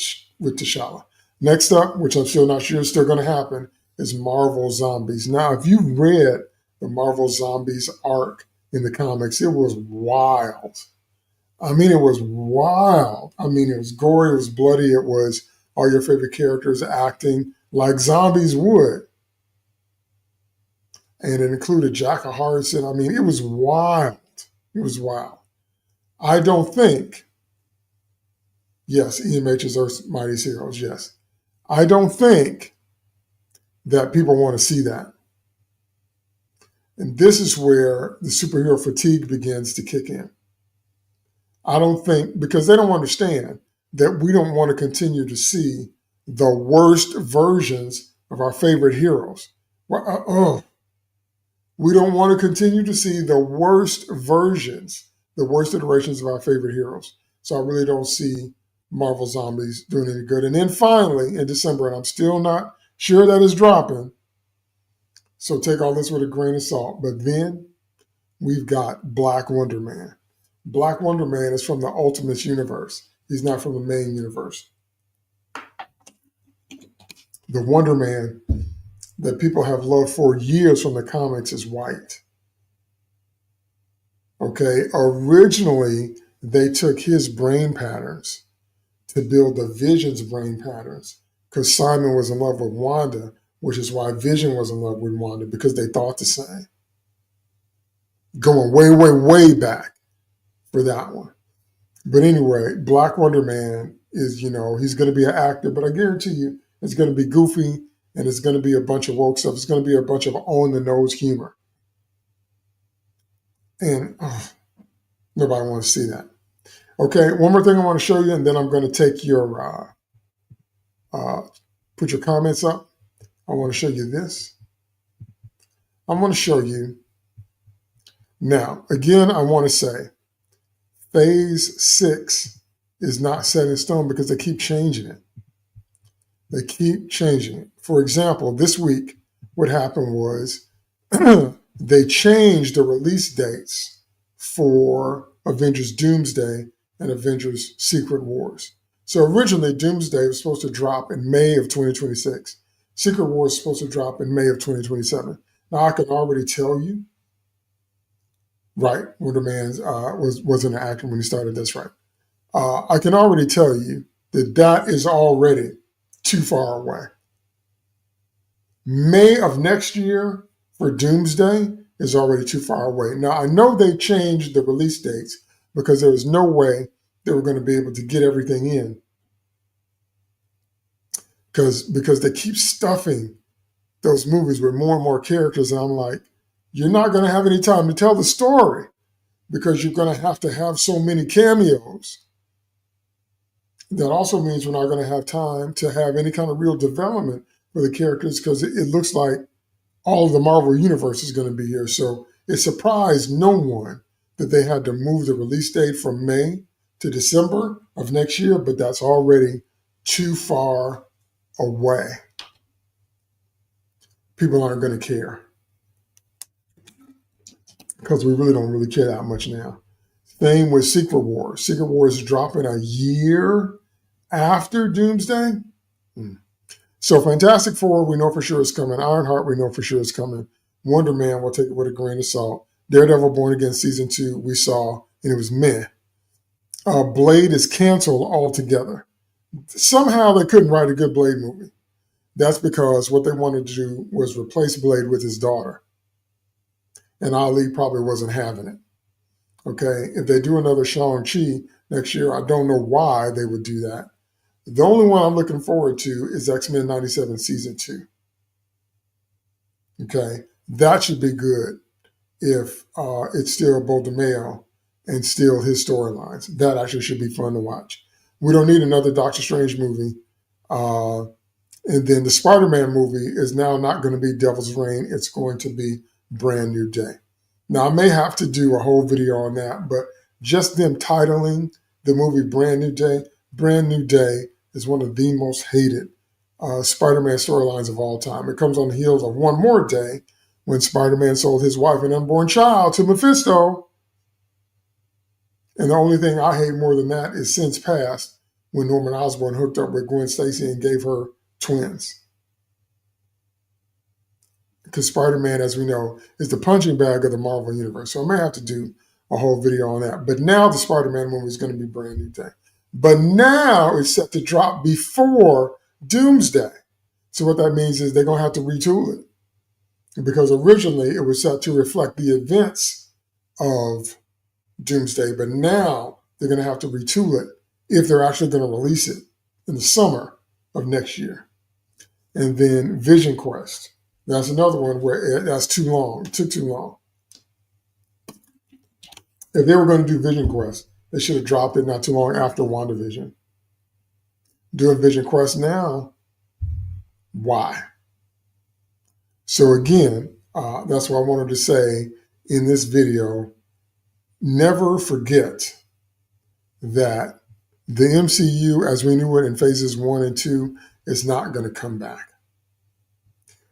A: T'Challa. Next up, which I'm still not sure is still going to happen, is Marvel Zombies. Now, if you read the Marvel Zombies arc in the comics, it was wild. I mean, it was wild. I mean, it was gory, it was bloody, it was all your favorite characters acting like zombies would. And it included Jacka Harrison. I mean, it was wild. It was wild. I don't think, yes, EMH's Earth's Mightiest Heroes, yes. I don't think that people want to see that. And this is where the superhero fatigue begins to kick in. I don't think, because they don't understand that we don't want to continue to see the worst versions of our favorite heroes. We don't want to continue to see the worst versions, the worst iterations of our favorite heroes. So I really don't see Marvel Zombies doing any good. And then finally, in December, and I'm still not sure that is dropping, so take all this with a grain of salt, but then we've got Black Wonder Man. Black Wonder Man is from the Ultimates universe. He's not from the main universe. The Wonder Man that people have loved for years from the comics is white. Okay, originally they took his brain patterns to build the Vision's brain patterns because Simon was in love with Wanda, which is why Vision was in love with Wanda, because they thought the same. Going way, way, way back for that one. But anyway, Black Wonder Man is, he's going to be an actor, but I guarantee you it's going to be goofy and it's going to be a bunch of woke stuff. It's going to be a bunch of on-the-nose humor. And nobody wants to see that. Okay, one more thing I want to show you, and then I'm going to take your, put your comments up. I want to show you this. I want to show you. Now, again, I want to say, Phase 6 is not set in stone because they keep changing it. They keep changing it. For example, this week, what happened was they changed the release dates for Avengers Doomsday and Avengers Secret Wars. So originally, Doomsday was supposed to drop in May of 2026. Secret Wars is supposed to drop in May of 2027. Now, I can already tell you, right, Wonder Man wasn't an actor when he started this, right? I can already tell you that is already too far away. May of next year for Doomsday is already too far away. Now, I know they changed the release dates because there was no way they were going to be able to get everything in because they keep stuffing those movies with more and more characters. And I'm like, you're not going to have any time to tell the story because you're going to have so many cameos. That also means we're not going to have time to have any kind of real development for the characters because it looks like all of the Marvel Universe is going to be here. So it surprised no one that they had to move the release date from May to December of next year, but that's already too far away. People aren't going to care because we really don't care that much now. Same with Secret Wars. Secret Wars is dropping a year after Doomsday. So Fantastic Four, we know for sure is coming. Ironheart, we know for sure is coming. Wonder Man, we'll take it with a grain of salt. Daredevil Born Again Season 2, we saw, and it was meh. Blade is canceled altogether. Somehow they couldn't write a good Blade movie. That's because what they wanted to do was replace Blade with his daughter. And Ali probably wasn't having it. Okay, if they do another Shang-Chi next year, I don't know why they would do that. The only one I'm looking forward to is X-Men 97 Season 2. Okay, that should be good if it's still Beau DeMayo and still his storylines. That actually should be fun to watch. We don't need another Doctor Strange movie. And then the Spider-Man movie is now not going to be Devil's Reign. It's going to be Brand New Day. Now, I may have to do a whole video on that, but just them titling the movie Brand New Day is one of the most hated Spider-Man storylines of all time. It comes on the heels of One More Day when Spider-Man sold his wife and unborn child to Mephisto. And the only thing I hate more than that is Since Past when Norman Osborn hooked up with Gwen Stacy and gave her twins. Because Spider-Man, as we know, is the punching bag of the Marvel Universe. So I may have to do a whole video on that. But now the Spider-Man movie is going to be Brand New Day. But now it's set to drop before Doomsday. So what that means is they're going to have to retool it. Because originally it was set to reflect the events of Doomsday. But now they're going to have to retool it if they're actually going to release it in the summer of next year. And then Vision Quest. That's another one where that's too long. It took too long. If they were going to do Vision Quest, they should have dropped it not too long after WandaVision. Doing Vision Quest now, why? So again, that's what I wanted to say in this video. Never forget that the MCU, as we knew it in phases 1 and 2, is not going to come back.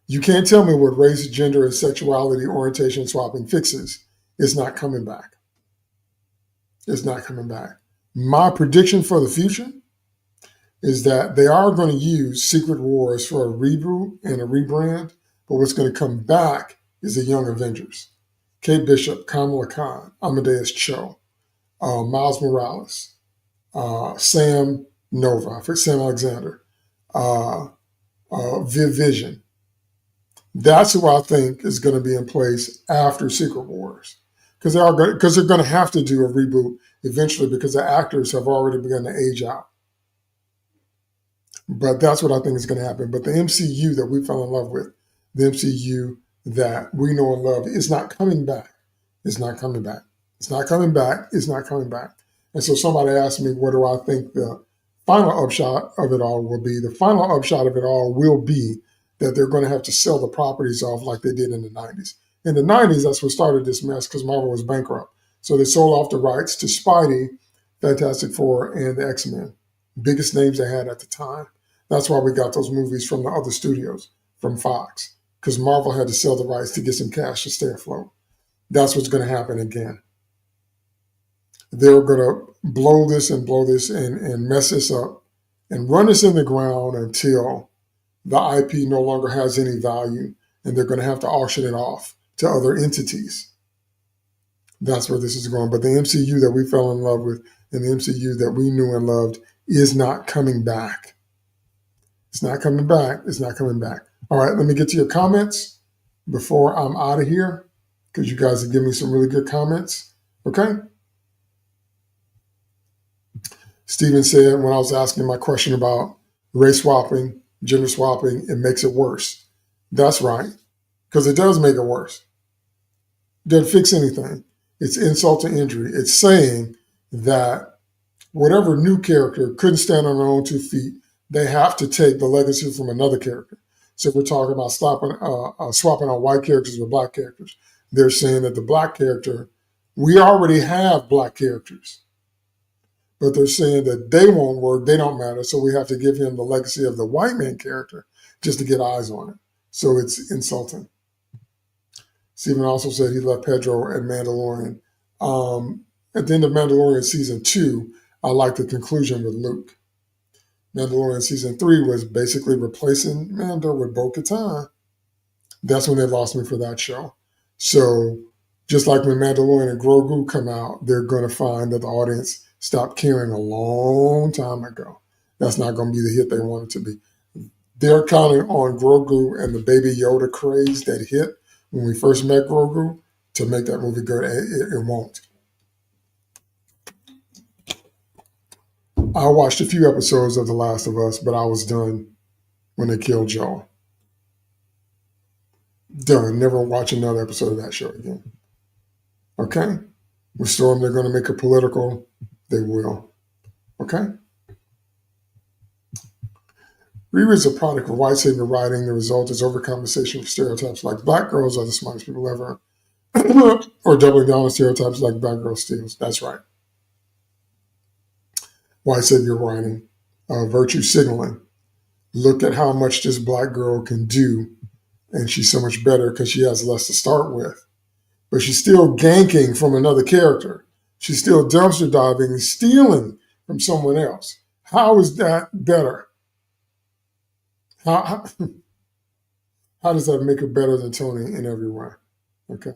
A: You can't tell me what race, gender, and sexuality orientation swapping fixes. It's not coming back. It's not coming back. My prediction for the future is that they are going to use Secret Wars for a reboot and a rebrand, but what's going to come back is the Young Avengers. Kate Bishop, Kamala Khan, Amadeus Cho, Miles Morales, Sam Alexander, Vision. That's who I think is going to be in place after Secret Wars. Because they're going to have to do a reboot eventually because the actors have already begun to age out. But that's what I think is going to happen. But the MCU that we fell in love with, the MCU that we know and love, is not coming back. It's not coming back. It's not coming back. It's not coming back. And so somebody asked me, what do I think the final upshot of it all will be? The final upshot of it all will be that they're going to have to sell the properties off like they did in the 90s. In the 90s, that's what started this mess because Marvel was bankrupt. So they sold off the rights to Spidey, Fantastic Four and the X-Men. Biggest names they had at the time. That's why we got those movies from the other studios, from Fox, because Marvel had to sell the rights to get some cash to stay afloat. That's what's going to happen again. They're going to blow this and mess this up and run us in the ground until the IP no longer has any value, and they're going to have to auction it off to other entities. That's where this is going. But the MCU that we fell in love with and the MCU that we knew and loved is not coming back. It's not coming back. It's not coming back. All right, let me get to your comments before I'm out of here, because you guys have given me some really good comments. Okay? Steven said when I was asking my question about race swapping, gender swapping, it makes it worse. That's right, because it does make it worse. It doesn't fix anything. It's insult to injury. It's saying that whatever new character couldn't stand on their own 2 feet, they have to take the legacy from another character. So if we're talking about swapping out white characters with black characters, they're saying that the black character, we already have black characters, but they're saying that they won't work, they don't matter, so we have to give him the legacy of the white man character just to get eyes on it. So it's insulting. Stephen also said he left Pedro at Mandalorian. At the end of Mandalorian season 2, I liked the conclusion with Luke. Mandalorian season 3 was basically replacing Mando with Bo-Katan. That's when they lost me for that show. So just like when Mandalorian and Grogu come out, they're going to find that the audience stopped caring a long time ago. That's not going to be the hit they want it to be. They're counting on Grogu and the Baby Yoda craze that hit when we first met Grogu to make that movie good. It won't. I watched a few episodes of The Last of Us, but I was done when they killed Joel. Done. Never watch another episode of that show again. Okay? With Storm, they're going to make it political. They will. Okay? Riri is a product of white savior writing. The result is overcompensation for stereotypes like black girls are the smartest people ever, or doubling down on stereotypes like black girl steals. That's right. White savior writing. Virtue signaling. Look at how much this black girl can do, and she's so much better because she has less to start with. But she's still ganking from another character. She's still dumpster diving and stealing from someone else. How is that better? How does that make her better than Tony in every way? Okay.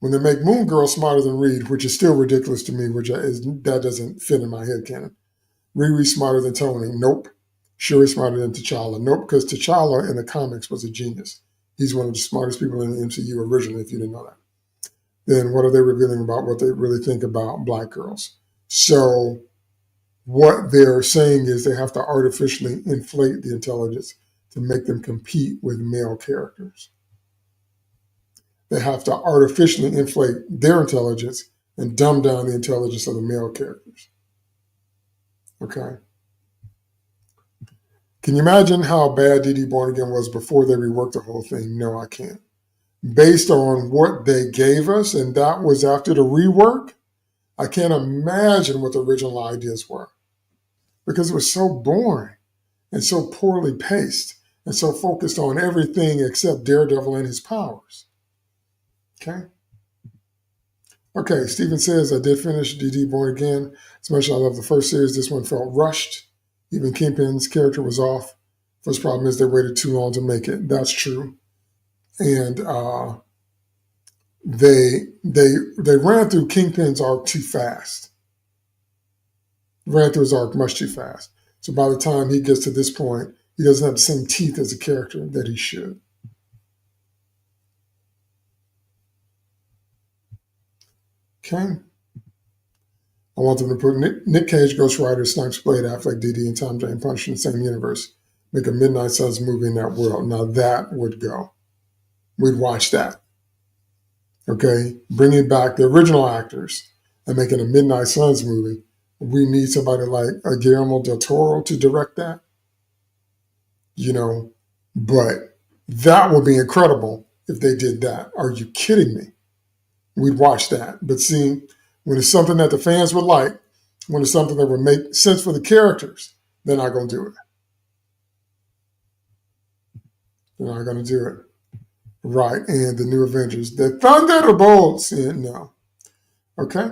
A: When they make Moon Girl smarter than Reed, which is still ridiculous to me, that doesn't fit in my head canon. Riri's smarter than Tony. Nope. Shuri's smarter than T'Challa. Nope, because T'Challa in the comics was a genius. He's one of the smartest people in the MCU originally, if you didn't know that. Then what are they revealing about what they really think about black girls? So what they're saying is they have to artificially inflate the intelligence to make them compete with male characters. They have to artificially inflate their intelligence and dumb down the intelligence of the male characters. Okay. Can you imagine how bad D.D. Born Again was before they reworked the whole thing? No, I can't. Based on what they gave us, and that was after the rework, I can't imagine what the original ideas were, because it was so boring and so poorly paced and so focused on everything except Daredevil and his powers. Okay? Okay, Stephen says, I did finish D.D. Born Again. As much as I love the first series, this one felt rushed. Even Kingpin's character was off. First problem is they waited too long to make it. That's true. And they ran through Kingpin's arc too fast. Ran through his arc much too fast. So by the time he gets to this point, he doesn't have the same teeth as a character that he should. Okay. I want them to put Nick Cage, Ghost Rider, Snipes, Blade, Affleck, DD, and Tom Jane Punch in the same universe. Make a Midnight Suns movie in that world. Now that would go. We'd watch that. Okay? Bringing back the original actors and making a Midnight Suns movie. We need somebody like Guillermo del Toro to direct that. You know, but that would be incredible if they did that. Are you kidding me? We'd watch that. But see, When it's something that the fans would like, when it's something that would make sense for the characters, they're not going to do it. They're not going to do it. Right. And the new Avengers, the Thunderbolts. No. Okay.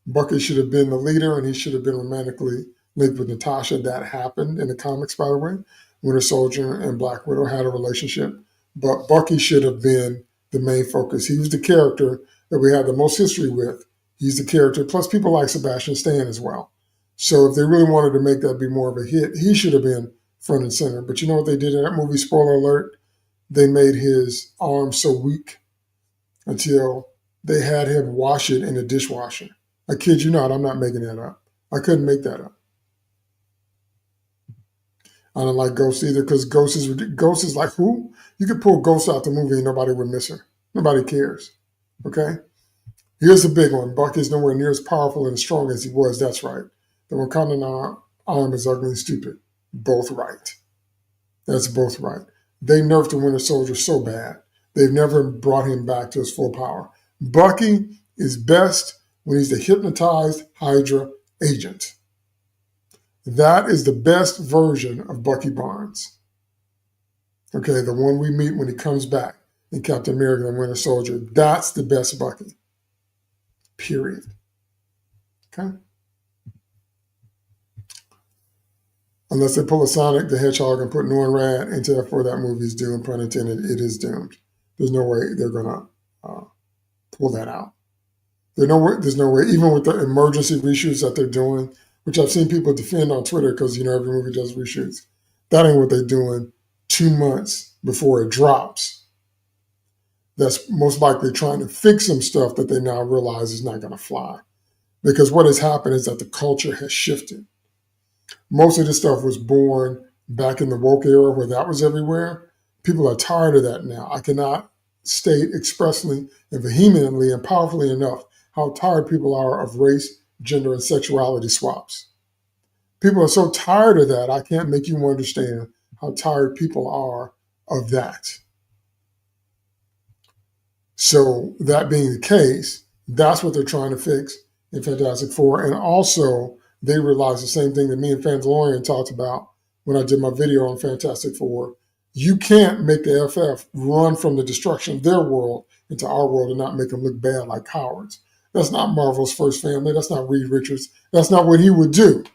A: Bucky should have been the leader, and he should have been romantically linked with Natasha. That happened in the comics, by the way. Winter Soldier and Black Widow had a relationship, but Bucky should have been the main focus. He was the character that we had the most history with. He's the character. Plus, people like Sebastian Stan as well. So if they really wanted to make that be more of a hit, he should have been front and center. But you know what they did in that movie? Spoiler alert. They made his arm so weak until they had him wash it in the dishwasher. I kid you not, I'm not making that up. I couldn't make that up. I don't like Ghost either because Ghost is like who? You could pull Ghost out the movie and nobody would miss her. Nobody cares. Okay? Here's the big one. Bucky's nowhere near as powerful and as strong as he was. That's right. The Wakandan arm is ugly and stupid. Both right. That's both right. They nerfed the Winter Soldier so bad. They've never brought him back to his full power. Bucky is best when he's the hypnotized Hydra agent. That is the best version of Bucky Barnes. Okay, the one we meet when he comes back in Captain America and Winter Soldier. That's the best Bucky. Period. Okay? Unless they pull a Sonic the Hedgehog and put Norman Rad into F4, that movie is doomed, pun intended. It is doomed. There's no way they're going to pull that out. There's no way, even with the emergency reshoots that they're doing, which I've seen people defend on Twitter because, every movie does reshoots. That ain't what they're doing 2 months before it drops. That's most likely trying to fix some stuff that they now realize is not going to fly. Because what has happened is that the culture has shifted. Most of this stuff was born back in the woke era where that was everywhere. People are tired of that now. I cannot state expressly and vehemently and powerfully enough how tired people are of race, gender, and sexuality swaps. People are so tired of that, I can't make you understand how tired people are of that. So that being the case, that's what they're trying to fix in Fantastic Four. And also, they realize the same thing that me and Fandalorian talked about when I did my video on Fantastic Four. You can't make the FF run from the destruction of their world into our world and not make them look bad like cowards. That's not Marvel's first family. That's not Reed Richards. That's not what he would do.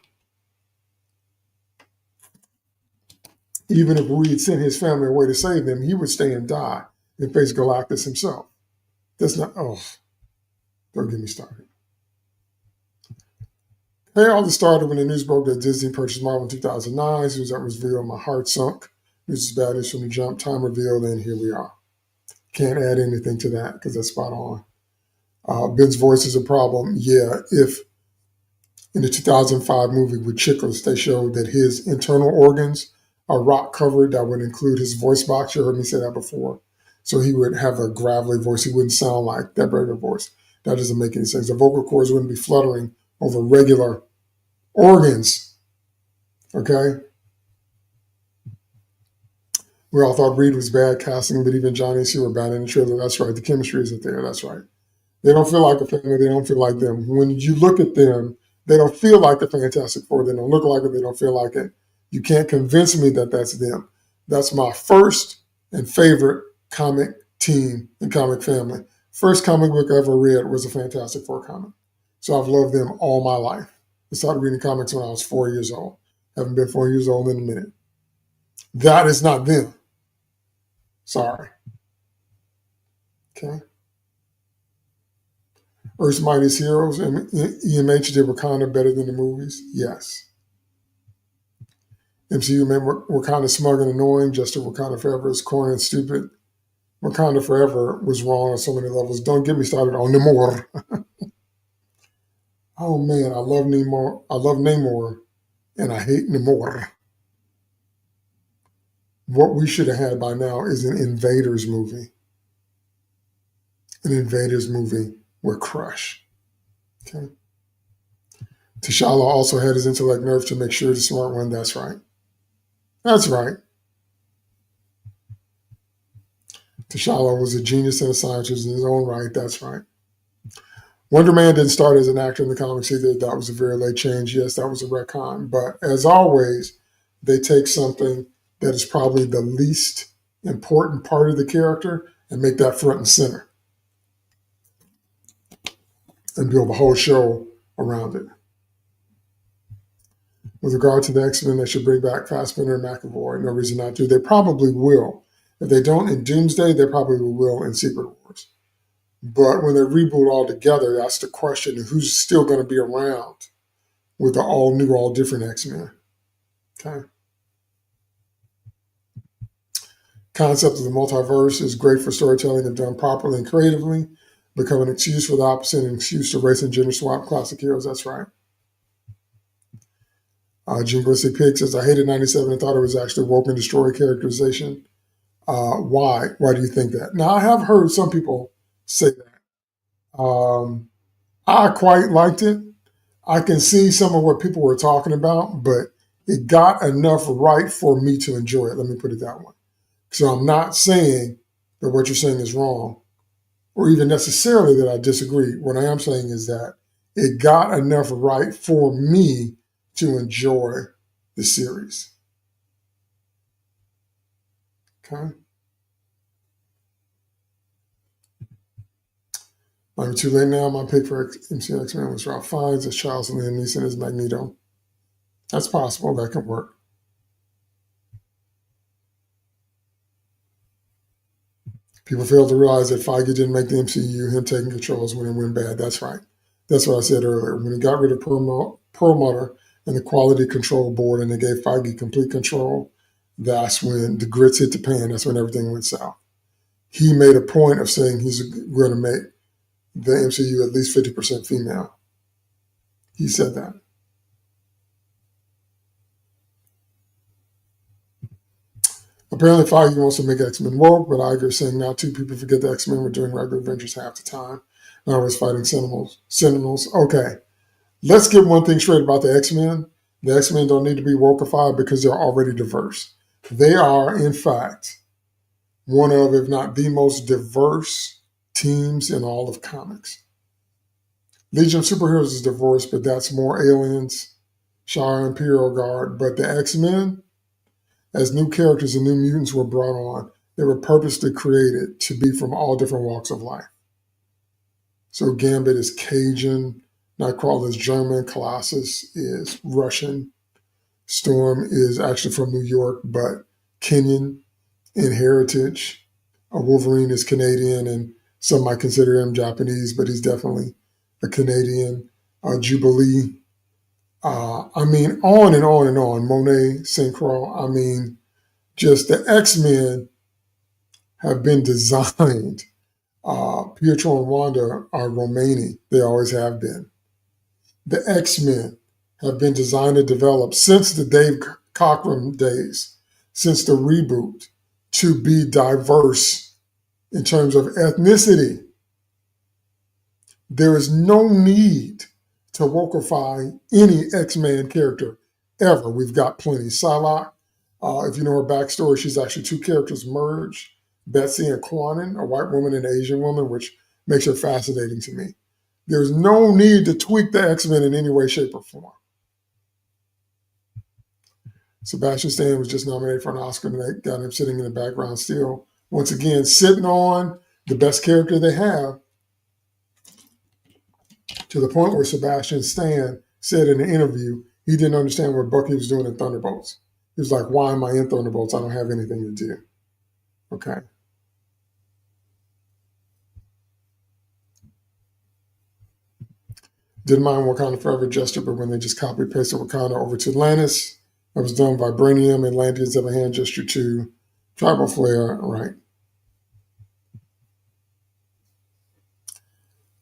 A: Even if Reed sent his family away to save them, he would stay and die and face Galactus himself. That's not, don't get me started. Hey, all this started when the news broke that Disney purchased Marvel in 2009. As soon as that was revealed, my heart sunk. This is bad news from the jump. Time revealed, and here we are. Can't add anything to that because that's spot on. Ben's voice is a problem. Yeah, if in the 2005 movie with Chiklis, they showed that his internal organs are rock covered, that would include his voice box. You heard me say that before. So he would have a gravelly voice. He wouldn't sound like that regular voice. That doesn't make any sense. The vocal cords wouldn't be fluttering over regular organs. Okay? We all thought Reed was bad casting, but even Johnny and Sue were bad in the trailer. That's right. The chemistry isn't there. That's right. They don't feel like a family. They don't feel like them. When you look at them, they don't feel like the Fantastic Four. They don't look like it. They don't feel like it. You can't convince me that that's them. That's my first and favorite comic team and comic family. First comic book I ever read was a Fantastic Four comic. So I've loved them all my life. I started reading comics when I was 4 years old. Haven't been 4 years old in a minute. That is not them. Sorry. Okay. Earth's Mightiest Heroes and EMH did Wakanda better than the movies? Yes. MCU made Wakanda smug and annoying, just as Wakanda Forever is corny and stupid. Wakanda Forever was wrong on so many levels. Don't get me started on Namor. Oh man, I love Namor. I love Namor, and I hate Namor. What we should have had by now is an Invaders movie. An Invaders movie with Crush. Okay. T'Challa also had his intellect nerve to make sure the smart one. That's right. That's right. T'Challa was a genius and a scientist in his own right. That's right. Wonder Man didn't start as an actor in the comics either. That was a very late change. Yes, that was a retcon. But as always, they take something that is probably the least important part of the character and make that front and center and build the whole show around it. With regard to the X-Men, they should bring back Fassbender and McAvoy. No reason not to. They probably will. If they don't in Doomsday, they probably will in Secret Wars. But when they reboot all together, that's the question of who's still going to be around with the all new, all different X-Men. Okay. Concept of the multiverse is great for storytelling if done properly and creatively. Become an excuse for the opposite, an excuse to race and gender swap classic heroes. That's right. Jingoistic Pig says, I hated 97 and thought it was actually woke and destroy characterization. Why? Why do you think that? Now, I have heard some people say that. I quite liked it. I can see some of what people were talking about, but it got enough right for me to enjoy it. Let me put it that way. So I'm not saying that what you're saying is wrong, or even necessarily that I disagree. What I am saying is that it got enough right for me to enjoy the series. Okay. I'm too late now. My pick for MCU X-Men was Ralph Fiennes as Charles and Liam Neeson as Magneto. That's possible. That can work. People fail to realize that Feige didn't make the MCU. Him taking control is when it went bad. That's right. That's what I said earlier. When he got rid of Perlmutter and the quality control board and they gave Feige complete control, that's when the grits hit the pan. That's when everything went south. He made a point of saying he's going to make the MCU at least 50% female. He said that. Apparently, Feige wants to make X-Men woke, but Iger is saying now too. People forget the X-Men were doing regular adventures half the time. Now I was fighting Sentinels. Okay, let's get one thing straight about the X-Men. The X-Men don't need to be wokeified because they're already diverse. They are, in fact, one of, if not the most diverse teams in all of comics. Legion of Superheroes is diverse, but that's more aliens, Shire Imperial Guard. But the X-Men, as new characters and new mutants were brought on, they were purposely created to be from all different walks of life. So Gambit is Cajun, Nightcrawler is German, Colossus is Russian, Storm is actually from New York, but Kenyan in heritage. Wolverine is Canadian, and some might consider him Japanese, but he's definitely a Canadian. Jubilee. I mean, on and on and on. Monet, St. Croix. I mean, just the X-Men have been designed. Pietro and Wanda are Romani. They always have been. The X-Men have been designed and developed since the Dave Cockrum days, since the reboot, to be diverse in terms of ethnicity. There is no need to wokeify any X-Men character ever. We've got plenty. Psylocke, if you know her backstory, she's actually two characters merged, Betsy and Quanon, a white woman and an Asian woman, which makes her fascinating to me. There's no need to tweak the X-Men in any way, shape, or form. Sebastian Stan was just nominated for an Oscar, and they got him sitting in the background still. Once again, sitting on the best character they have, to the point where Sebastian Stan said in an interview he didn't understand what Bucky was doing in Thunderbolts. He was like, why am I in Thunderbolts? I don't have anything to do. Okay. Didn't mind Wakanda Forever gesture, but when they just copy-pasted Wakanda over to Atlantis, that was done by Vibranium, and Atlanteans have a hand gesture to Tribal Flare, right.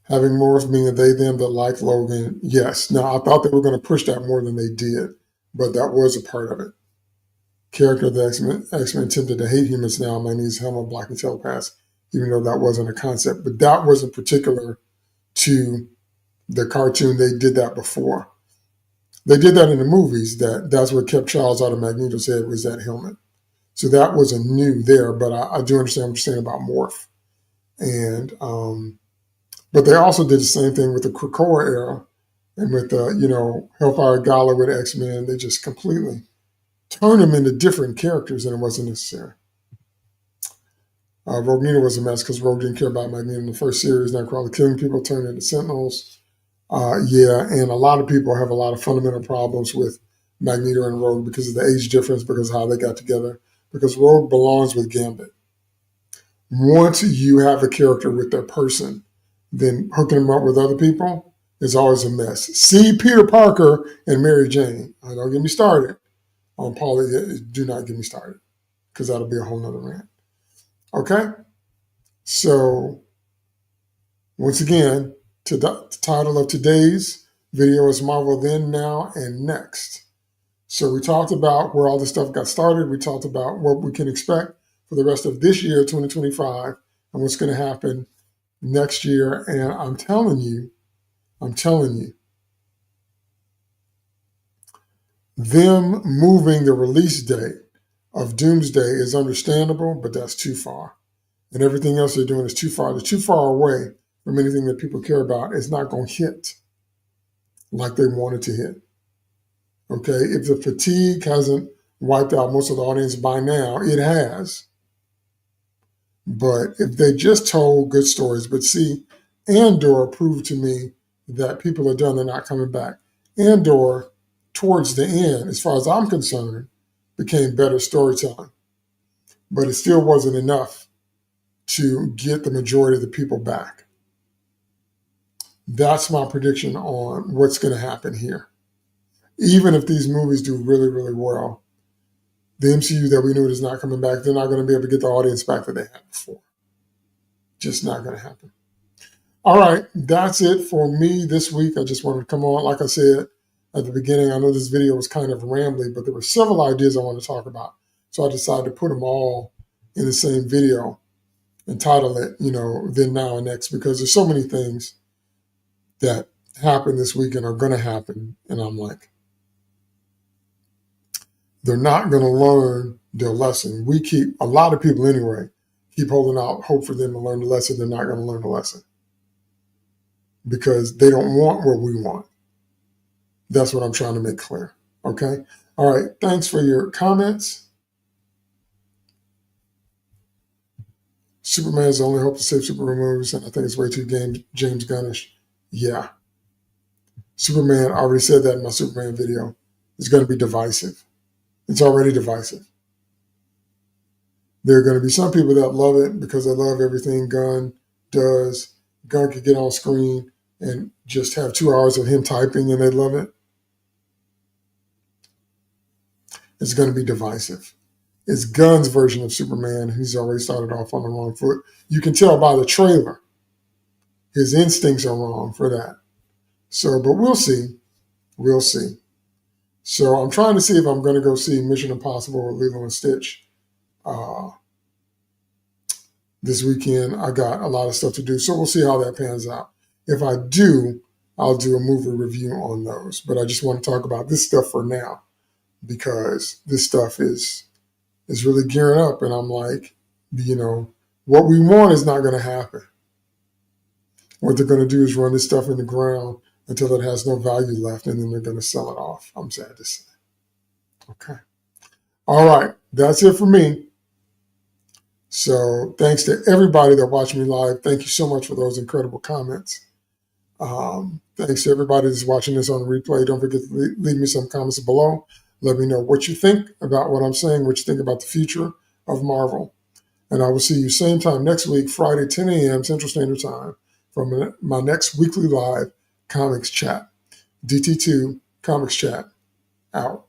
A: Having Morph being a they, them that like Logan, yes. Now, I thought they were going to push that more than they did, but that was a part of it. Character of the X-Men tempted to hate humans now. My knees, helmet, black, and telepath, even though that wasn't a concept. But that wasn't particular to the cartoon. They did that before. They did that in the movies. That's what kept Charles out of Magneto's head, was that helmet. So that wasn't new there, but I do understand what you're saying about Morph. And But they also did the same thing with the Krakoa era and with the, Hellfire Gala with X-Men. They just completely turned them into different characters, and it wasn't necessary. Magneto was a mess because Rogue didn't care about Magneto in the first series. Nightcrawler killing people, turned into Sentinels. And a lot of people have a lot of fundamental problems with Magneto and Rogue because of the age difference, because of how they got together, because Rogue belongs with Gambit. Once you have a character with their person, then hooking them up with other people is always a mess. See Peter Parker and Mary Jane. Don't get me started on Paulie. Do not get me started, because that'll be a whole nother rant. Okay? So, once again, the title of today's video is Marvel Then, Now, and Next. So we talked about where all this stuff got started. We talked about what we can expect for the rest of this year, 2025, and what's going to happen next year. And I'm telling you, them moving the release date of Doomsday is understandable, but that's too far. And everything else they're doing is too far. They're too far away from anything that people care about. It's not going to hit like they wanted to hit. Okay, if the fatigue hasn't wiped out most of the audience by now, it has. But if they just told good stories, but see, Andor proved to me that people are done, they're not coming back. Andor, towards the end, as far as I'm concerned, became better storytelling. But it still wasn't enough to get the majority of the people back. That's my prediction on what's going to happen here. Even if these movies do really, really well, the MCU that we knew is not coming back, they're not going to be able to get the audience back that they had before. Just not going to happen. All right, that's it for me this week. I just wanted to come on. Like I said at the beginning, I know this video was kind of rambly, but there were several ideas I wanted to talk about. So I decided to put them all in the same video and title it, Then, Now, and Next, because there's so many things that happened this week and are going to happen. And I'm like, they're not going to learn their lesson. A lot of people anyway, keep holding out hope for them to learn the lesson. They're not going to learn the lesson because they don't want what we want. That's what I'm trying to make clear. Okay? All right. Thanks for your comments. Superman is the only hope to save Superman movies, and I think it's way too James Gunnish. Yeah. Superman, I already said that in my Superman video, is going to be divisive. It's already divisive. There are going to be some people that love it because they love everything Gunn does. Gunn could get on screen and just have 2 hours of him typing and they love it. It's going to be divisive. It's Gunn's version of Superman. He's already started off on the wrong foot. You can tell by the trailer. His instincts are wrong for that. So, but we'll see. We'll see. So I'm trying to see if I'm going to go see Mission Impossible with Lilo and Stitch this weekend. I got a lot of stuff to do, so we'll see how that pans out. If I do, I'll do a movie review on those. But I just want to talk about this stuff for now because this stuff is really gearing up, and I'm like, what we want is not going to happen. What they're going to do is run this stuff in the ground until it has no value left, and then they're going to sell it off. I'm sad to say. Okay. All right. That's it for me. So thanks to everybody that watched me live. Thank you so much for those incredible comments. Thanks to everybody that's watching this on the replay. Don't forget to leave me some comments below. Let me know what you think about what I'm saying, what you think about the future of Marvel. And I will see you same time next week, Friday, 10 a.m. Central Standard Time, for my next weekly live comics chat. DT2 Comics Chat out.